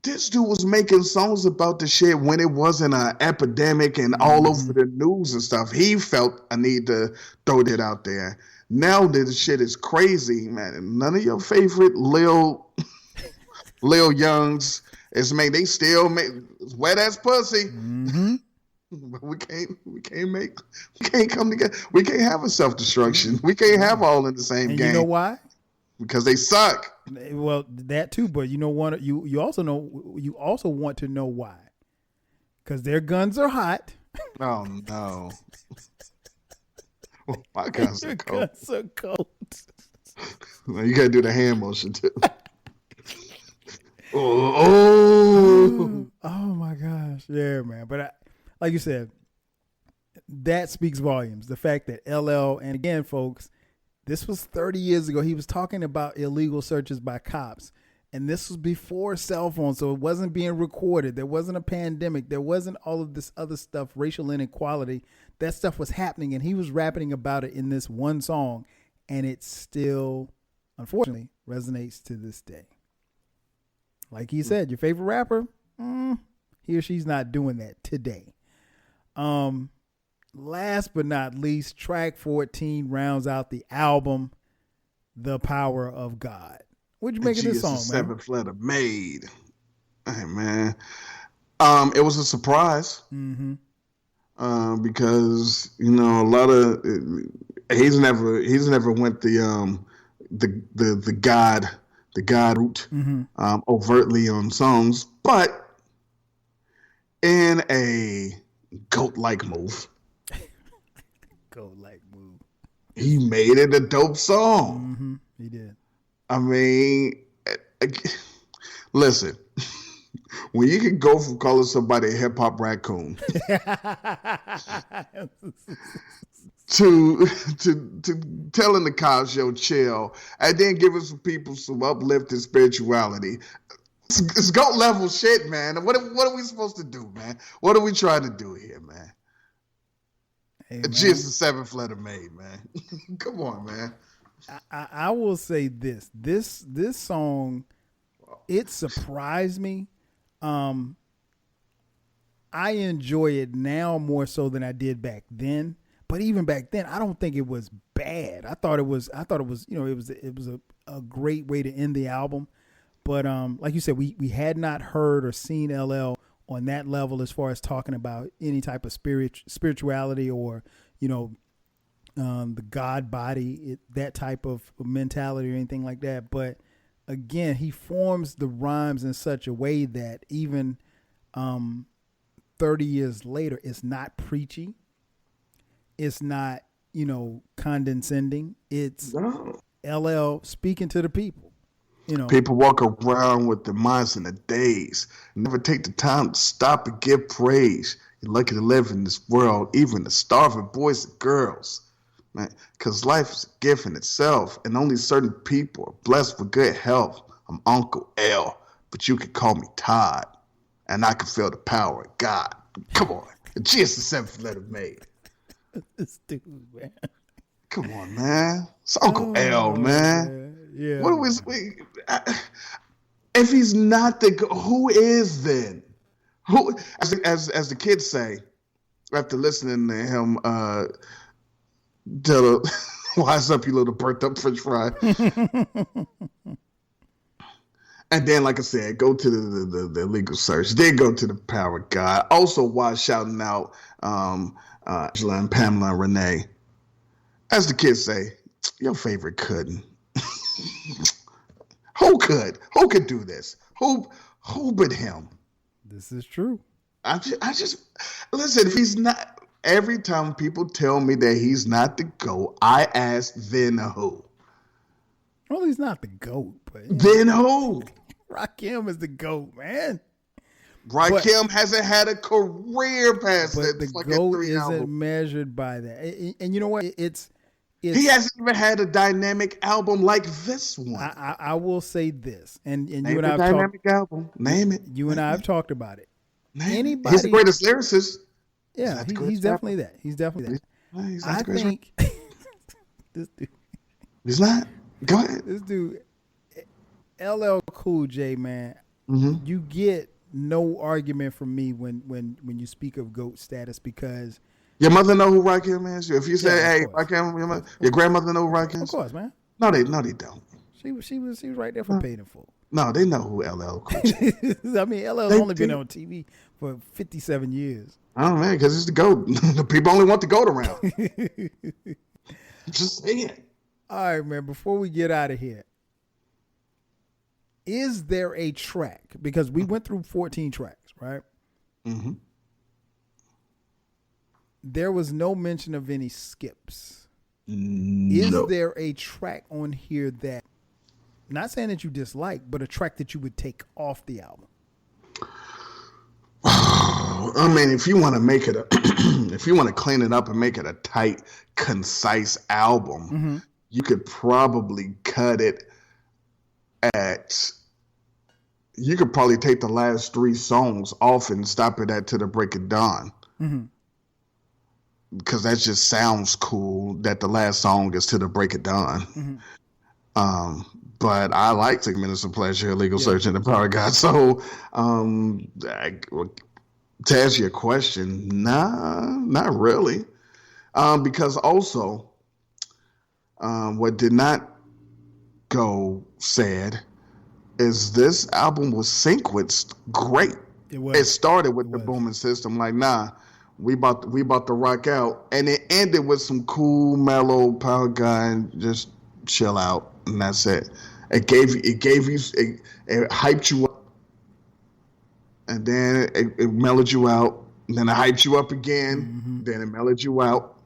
S4: This dude was making songs about the shit when it wasn't an epidemic and all over the news and stuff. He felt a need to throw that out there. Now that the shit is crazy, man. None of your favorite Lil Youngs is made. They still make wet ass pussy. But we can't come together. We can't have a self-destruction. We can't have all in the same game.
S3: You know why?
S4: Because they suck.
S3: Well, that too, but you also want to know why. Because their guns are hot.
S4: Oh no. My guns are cold.
S3: Guns are cold.
S4: You gotta do the hand motion too. Oh
S3: my gosh. Yeah, man. But like you said, that speaks volumes. The fact that LL, and again, folks, this was 30 years ago. He was talking about illegal searches by cops. And this was before cell phones, so it wasn't being recorded. There wasn't a pandemic. There wasn't all of this other stuff, racial inequality. That stuff was happening, and he was rapping about it in this one song. And it still, unfortunately, resonates to this day. Like he said, your favorite rapper, he or she's not doing that today. Last but not least, track 14 rounds out the album, The Power of God. What'd you make of this song, man?
S4: Seventh letter made. Hey, man. It was a surprise. Because, a lot of he's never went the God the God root overtly on songs, but in a GOAT-like move.
S3: GOAT-like move.
S4: He made it a dope song.
S3: Mm-hmm. He did.
S4: I mean, listen, when you can go from calling somebody a hip hop raccoon to telling the cops, yo, chill, and then giving some people some uplifting spirituality, it's GOAT level shit, man. What are we supposed to do, man? What are we trying to do here, man?
S3: Hey,
S4: Just the seventh letter made, man. Come on, man.
S3: I will say this song, it surprised me. I enjoy it now more so than I did back then. But even back then, I don't think it was bad. I thought it was, it was a great way to end the album. But like you said, we had not heard or seen LL on that level as far as talking about any type of spirituality or, the God body, that type of mentality or anything like that. But again, he forms the rhymes in such a way that even 30 years later, it's not preachy. It's not, condescending. It's LL speaking to the people.
S4: People walk around with their minds in a daze. Never take the time to stop and give praise. You're lucky to live in this world, even the starving boys and girls. Man, because life is a gift in itself, and only certain people are blessed with good health. I'm Uncle L, but you can call me Todd, and I can feel the power of God. Come on. Just the seventh letter made.
S3: This dude, man.
S4: Come on, man. It's Uncle L, man.
S3: Yeah.
S4: What if he's not who is then? Who, as the kids say, after listening to him tell wise up, you little burnt up French fry. And then, like I said, go to the legal search. Then go to the power of God. Also, while shouting out Angela and Pamela and Renee, as the kids say, your favorite couldn't. Who could do this? Who but him?
S3: This is true.
S4: I just listen. If he's not, every time people tell me that he's not the GOAT, I ask, then who?
S3: Well, he's not the GOAT, but
S4: then who?
S3: Rakim is the GOAT, man.
S4: Rakim hasn't had a career past
S3: but
S4: that.
S3: The GOAT isn't measured by that. And you know what?
S4: He hasn't even had a dynamic album like this one.
S3: I will say this, and
S4: Name
S3: you and I have
S4: dynamic album. Name it.
S3: You and I have talked about it.
S4: Anybody? He's the greatest lyricist.
S3: Yeah, he's definitely that. He's definitely that. I think this dude.
S4: He's not. Go ahead.
S3: This dude, LL Cool J, man.
S4: Mm-hmm.
S3: You get no argument from me when you speak of GOAT status because.
S4: Your mother know who Rakim is? If you say, "Hey, Rakim," your grandmother know who Rakim is?
S3: Of course, man.
S4: No, they don't.
S3: She was right there for paid in full.
S4: No, they know who LL Cool J is.
S3: I mean, LL's only been on TV for 57 years.
S4: Oh man, because it's the GOAT. The people only want the GOAT around. Just saying.
S3: All right, man. Before we get out of here, is there a track? Because we went through 14 tracks, right?
S4: Mm-hmm.
S3: There was no mention of any skips.
S4: No.
S3: Is there a track on here that, not saying that you dislike, but a track that you would take off the album?
S4: I mean, if you want to make it if you want to clean it up and make it a tight, concise album, you could probably cut it you could probably take the last 3 songs off and stop it at To the Break of Dawn.
S3: Mm-hmm.
S4: Because that just sounds cool that the last song is To the Break of Dawn.
S3: Mm-hmm.
S4: But I like 6 Minutes of Pleasure, Legal Search, and the Power of God. So to answer your question, nah, not really. Because also what did not go said is this album was sequenced great. It started with the booming system, like, nah, we about to rock out, and it ended with some cool, mellow power guy and just chill out, and that's it. It hyped you up, and then it mellowed you out. And then it hyped you up again. Then it mellowed you out.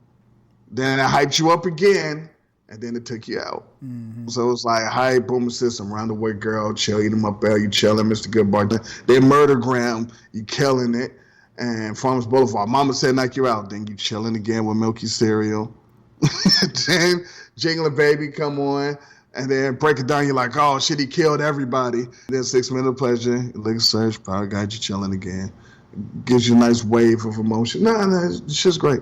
S4: Then it hyped you up again, and then it took you out. So it's like hype, boom system, round the way girl, chill, eat them up, you chilling, Mr. Good Bartender. Then Murdergram, you killing it. And Farmers Boulevard, Mama Said Knock You Out. Then you chilling again with Milky Cereal. Then Jingling Baby come on. And then Break It Down, you're like, oh shit, he killed everybody. And then 6 Minutes of Pleasure, Liquor Search, Power Guide, you chilling again. Gives you a nice wave of emotion. No, it's just great.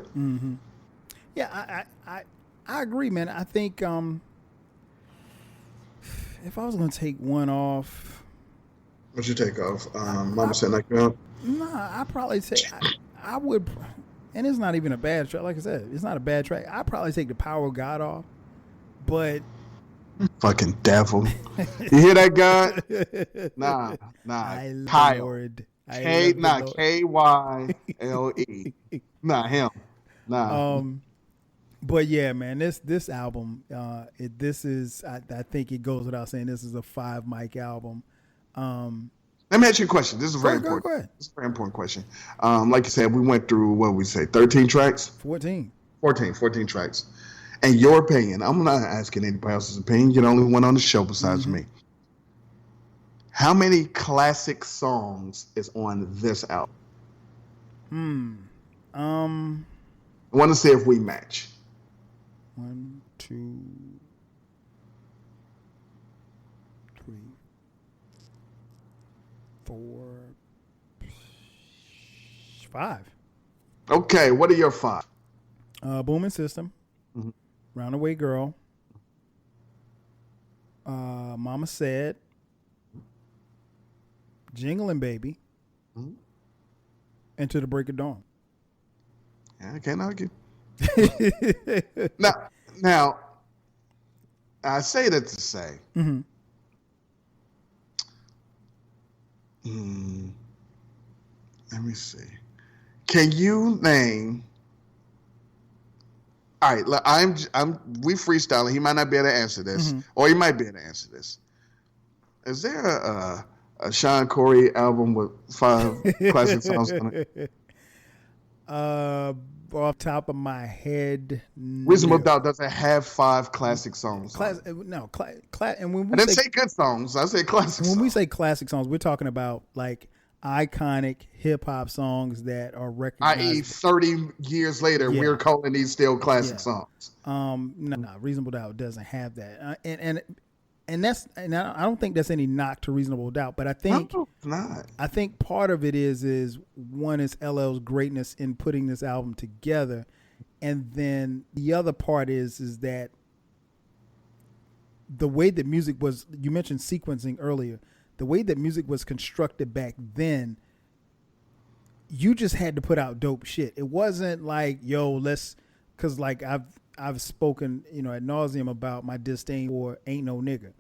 S3: Yeah, I agree, man. I think if I was going to take one off.
S4: What'd you take off? Mama Said Knock You Out?
S3: Nah, I'd probably say I would, and it's not even a bad track. Like I said, it's not a bad track. I'd probably take The Power of God off, but
S4: fucking devil. You hear that, God? Nah. Kyle. K-Y-L-E. Nah, him. Nah.
S3: But yeah, man, this album, this is I think it goes without saying this is a 5 mic album.
S4: Let me ask you a question. This is very important.
S3: Go ahead.
S4: This is a very important question. Like you said, we went through, 13 tracks?
S3: 14
S4: tracks. In your opinion, I'm not asking anybody else's opinion. You're the only one on the show besides me. How many classic songs is on this album? I want to see if we match.
S3: 1, 2, 3, 4, 5.
S4: Okay, what are your 5?
S3: Booming System, Roundaway Girl, Mama Said, Jingling Baby, and To the Break of Dawn.
S4: Yeah, I can't argue. Now, I say that to say, let me see. Can you name? All right, we freestyling. He might not be able to answer this, or he might be able to answer this. Is there a Sean Corey album with 5 classic songs on it?
S3: Off top of my head,
S4: Reasonable Doubt doesn't have 5 classic songs.
S3: And when we
S4: I didn't say good songs. I said classic.
S3: When
S4: songs.
S3: we say classic songs, we're talking about like iconic hip hop songs that are recognized.
S4: I.e., 30 years later, we're calling these still classic songs.
S3: No, Reasonable Doubt doesn't have that, and I don't think that's any knock to Reasonable Doubt, but I think I think part of it is one is LL's greatness in putting this album together, and then the other part is that the way that music was, you mentioned sequencing earlier, the way that music was constructed back then, you just had to put out dope shit. It wasn't like, because like I've spoken, ad nauseum about my disdain for Ain't No Nigga.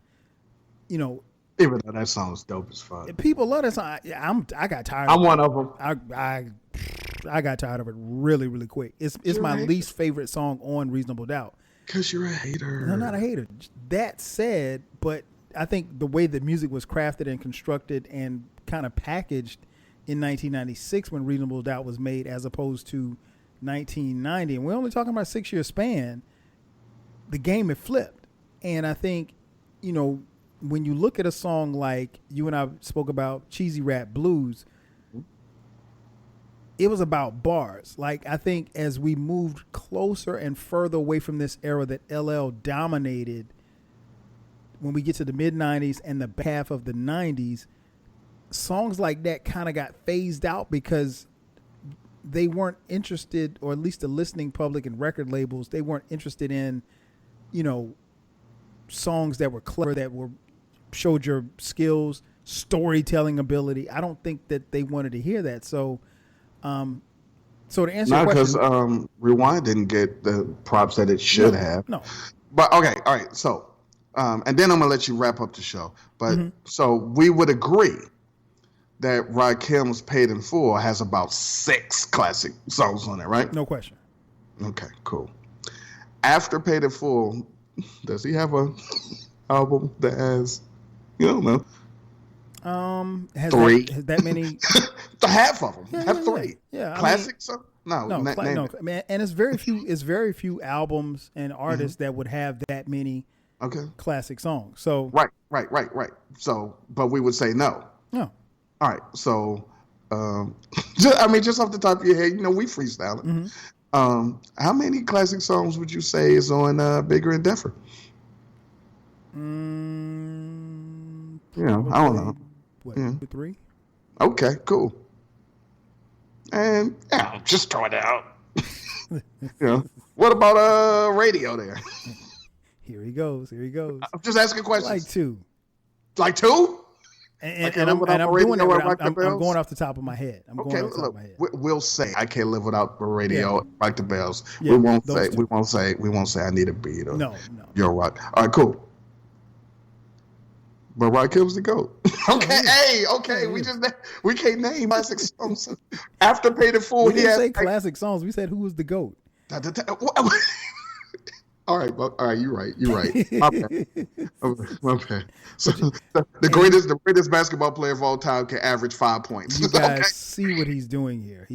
S3: Even
S4: though that song is dope as fuck.
S3: People love that song. I got tired.
S4: I'm one of them.
S3: I got tired of it really, really quick. It's my least favorite song on Reasonable Doubt.
S4: Because you're a hater.
S3: No, I'm not a hater. That said, but I think the way that music was crafted and constructed and kind of packaged in 1996 when Reasonable Doubt was made, as opposed to 1990, and we're only talking about a 6-year span, the game had flipped. And I think, when you look at a song like you and I spoke about, Cheesy Rap Blues, it was about bars. Like, I think as we moved closer and further away from this era that LL dominated, when we get to the mid-90s and the half of the 90s, songs like that kind of got phased out because they weren't interested, or at least the listening public and record labels, they weren't interested in, songs that were clever, that showed your skills, storytelling ability. I don't think that they wanted to hear that. So to answer your question,
S4: because Rewind didn't get the props that it should have.
S3: No.
S4: But okay, all right. So, and then I'm gonna let you wrap up the show. But so we would agree that Rakim's Paid in Full has about 6 classic songs on it, right?
S3: No question.
S4: Okay, cool. After Paid in Full, does he have a album that has, you don't know,
S3: has
S4: three?
S3: has that many?
S4: The half of them have
S3: yeah,
S4: three.
S3: Yeah,
S4: Classics? No,
S3: man. And it's very few. It's very few albums and artists that would have that many classic songs. So
S4: right. So, but we would say no.
S3: No.
S4: All right. So, just off the top of your head, we freestyling. How many classic songs would you say is on Bigger and Deffer? I don't know.
S3: What, 2-3?
S4: Okay, cool. And just throw it out. What about radio there?
S3: Here he goes.
S4: I'm just asking questions.
S3: Like two?
S4: And
S3: I'm doing it. I'm going off the top of my head.
S4: We'll say I can't live without the radio. Rock the bells.
S3: Yeah,
S4: we won't say I need a beat. Or
S3: no.
S4: You're right. All right, cool. But Rakim's the GOAT. Okay. We can't name classic songs. After Paid in Full,
S3: we didn't say classic songs. We said who was the GOAT.
S4: All right, you're right. My bad. So the greatest basketball player of all time can average 5 points.
S3: You guys see what he's doing here.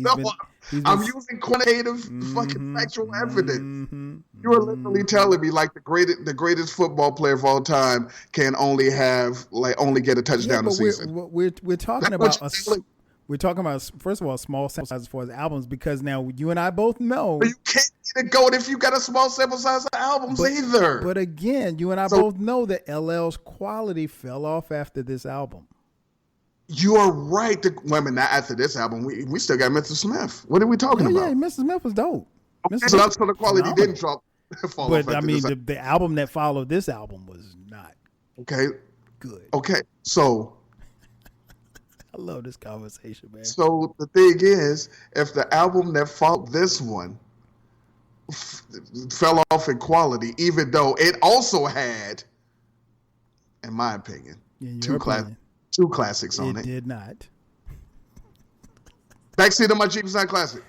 S4: I'm using quantitative fucking factual evidence. You are literally telling me like the greatest football player of all time can only get a touchdown a season.
S3: We're talking about we're talking about, first of all, small sample size as far as albums, because now you and I both know.
S4: But you can't get a GOAT if you got a small sample size of albums either.
S3: But again, you and I both know that LL's quality fell off after this album.
S4: You are right. Not after this album. We still got Mr. Smith. What are we talking about?
S3: Yeah, Mr. Smith was dope.
S4: So that's for the quality didn't fall off.
S3: But I mean, the album that followed this album was not good.
S4: Okay, so.
S3: I love this conversation, man.
S4: So the thing is, if the album that followed this one fell off in quality, even though it also had, in my opinion, two classics on it.
S3: It did not.
S4: Backseat of My Jeep is not classic.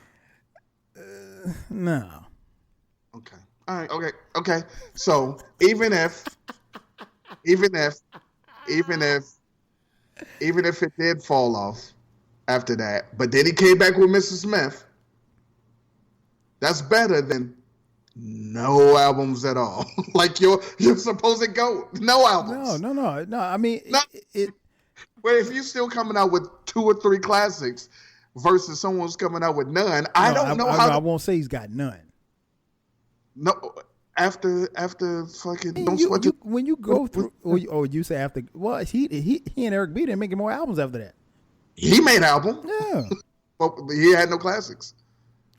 S3: No.
S4: Okay. All right. Okay. So even if it did fall off after that, but then he came back with Mr. Smith, that's better than no albums at all. Like you're supposed to go no albums.
S3: No. I mean,
S4: Well, if you're still coming out with 2 or 3 classics versus someone's coming out with none, I don't know how.
S3: I won't say he's got none.
S4: No. After fucking
S3: when you go through or you say after, well, he and Eric B didn't make more albums after that.
S4: He made album.
S3: Yeah.
S4: But he had no classics.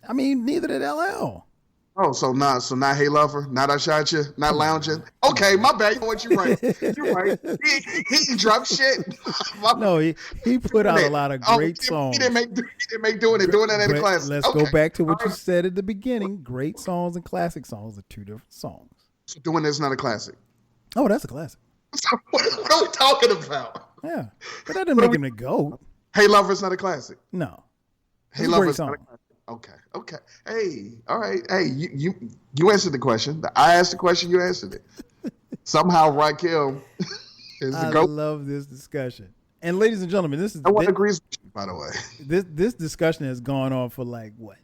S3: I mean, neither did LL.
S4: Oh, so not Hey Lover, not I Shot You, not Lounging. Okay, my bad. You know what? You're right. He dropped shit.
S3: No, he put out a lot of great songs.
S4: He didn't make doing it in the classics.
S3: Let's go back to what you said at the beginning. Great songs and classic songs are two different songs.
S4: So Doing This is not a classic.
S3: Oh, that's a classic.
S4: So what are we talking about?
S3: Yeah, but that didn't make him a GOAT.
S4: Hey Lover is not a classic.
S3: No.
S4: Hey Lover is not a classic. Okay. Hey, all right. Hey, you answered the question. I asked the question, you answered it. Somehow Rakim is the GOAT.
S3: I love this discussion. And ladies and gentlemen,
S4: no one agrees with you, by the way.
S3: This discussion has gone on for like what?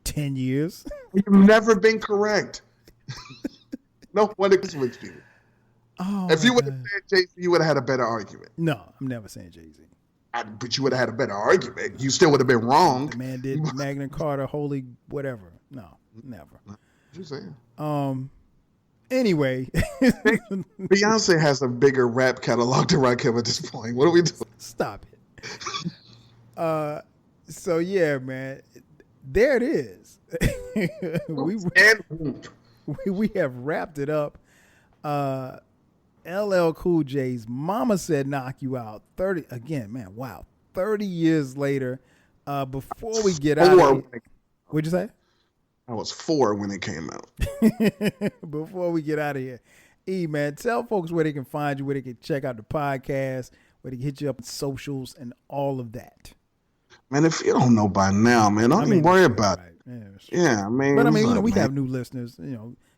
S3: 10 years?
S4: You've never been correct. No one agrees with you.
S3: Oh,
S4: if you would have said Jay-Z, you would have had a better argument.
S3: No, I'm never saying Jay-Z.
S4: But you would have had a better argument. You still would have been wrong.
S3: The man did Magna Carta, holy whatever. No, never.
S4: What you saying?
S3: Anyway.
S4: Beyonce has a bigger rap catalog than Rakim at this point. What are we doing?
S3: Stop it. So yeah, man. There it is. we have wrapped it up. LL Cool J's Mama Said Knock You Out. 30 again, man, wow. 30 years later, before we get out of here. What'd you say?
S4: I was 4 when it came out.
S3: Before we get out of here. Man, tell folks where they can find you, where they can check out the podcast, where they can hit you up on socials and all of that.
S4: Man, if you don't know by now, man, don't even worry about it.
S3: Yeah,
S4: I mean.
S3: But I mean, we have new listeners,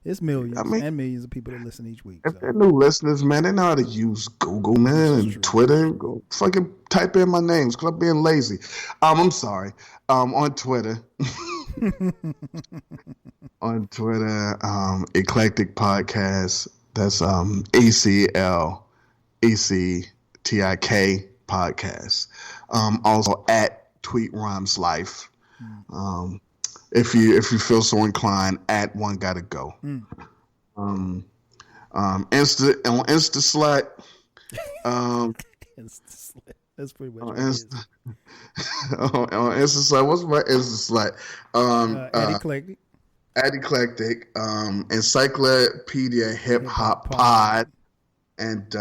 S3: It's millions
S4: I mean,
S3: and millions of people that listen each week.
S4: if
S3: So.
S4: they're new listeners, man, they know how to use Google, man, and Twitter. Go fucking type in my names because I'm being lazy. I'm sorry. On Twitter. On Twitter, Eclectic Podcast. That's ECLECTIK Podcast. Also at Tweet Rhymes Life. If you feel so inclined, at One Gotta Go. On Insta Slut.
S3: That's pretty much
S4: on
S3: what it is.
S4: on Insta Slut. What's my Insta Slut? At Eclectic. Encyclopedia Hip Hop Pod. And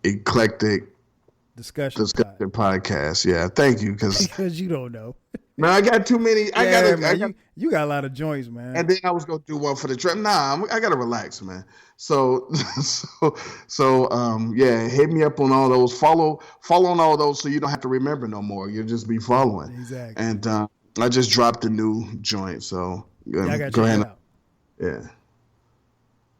S4: Eclectic
S3: Discussion
S4: Podcast. Yeah, thank you.
S3: Because you don't know.
S4: Man, I got too many.
S3: You got a lot of joints, man.
S4: And then I was gonna do one for the trip. Nah, I gotta relax, man. So, yeah, hit me up on all those. Follow on all those, so you don't have to remember no more. You'll just be following.
S3: Exactly.
S4: And I just dropped a new joint, so
S3: I got
S4: go ahead.
S3: Out.
S4: Yeah.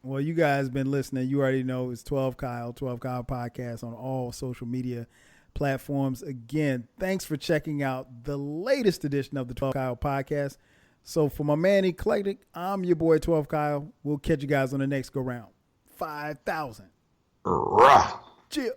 S3: Well, you guys been listening. You already know it's 12 Kyle Podcast on all social media platforms. Again, thanks for checking out the latest edition of the 12 Kyle Podcast. So for my man Eclectic, I'm your boy 12 Kyle. We'll catch you guys on the next go round. 5,000.
S4: Rah.
S3: Chill.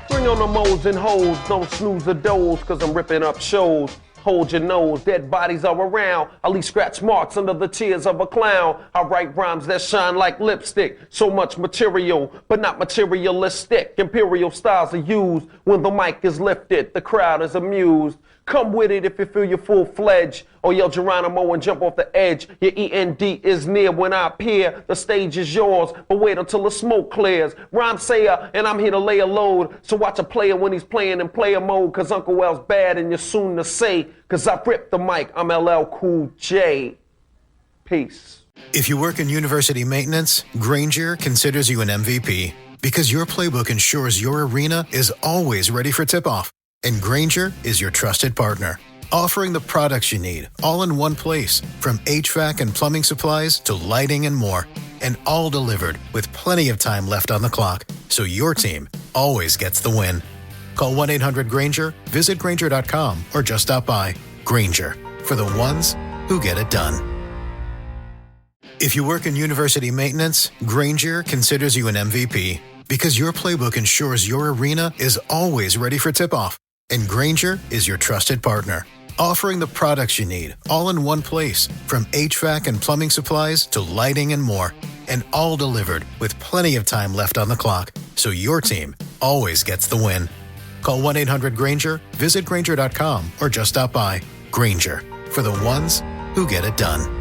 S5: Bring on the moles and hoes, don't snooze or doze, cause I'm ripping up shows. Hold your nose, dead bodies are around. I leave scratch marks under the tears of a clown. I write rhymes that shine like lipstick. So much material, but not materialistic. Imperial styles are used when the mic is lifted. The crowd is amused. Come with it if you feel you're full-fledged. Or yell Geronimo and jump off the edge. Your END is near when I appear. The stage is yours, but wait until the smoke clears. Rhyme sayer, and I'm here to lay a load. So watch a player when he's playing in player mode. Cause Uncle L's bad and you're soon to say. Cause I ripped the mic, I'm LL Cool J. Peace.
S1: If you work in university maintenance, Granger considers you an MVP because your playbook ensures your arena is always ready for tip-off. And Granger is your trusted partner, offering the products you need all in one place, from HVAC and plumbing supplies to lighting and more, and all delivered with plenty of time left on the clock, so your team always gets the win. Call 1-800-GRANGER, visit Granger.com, or just stop by. Granger, for the ones who get it done. If you work in university maintenance, Granger considers you an MVP because your playbook ensures your arena is always ready for tip-off. And Granger is your trusted partner, offering the products you need all in one place, from HVAC and plumbing supplies to lighting and more, and all delivered with plenty of time left on the clock, so your team always gets the win. Call 1-800-GRANGER, visit Granger.com, or just stop by. Granger, for the ones who get it done.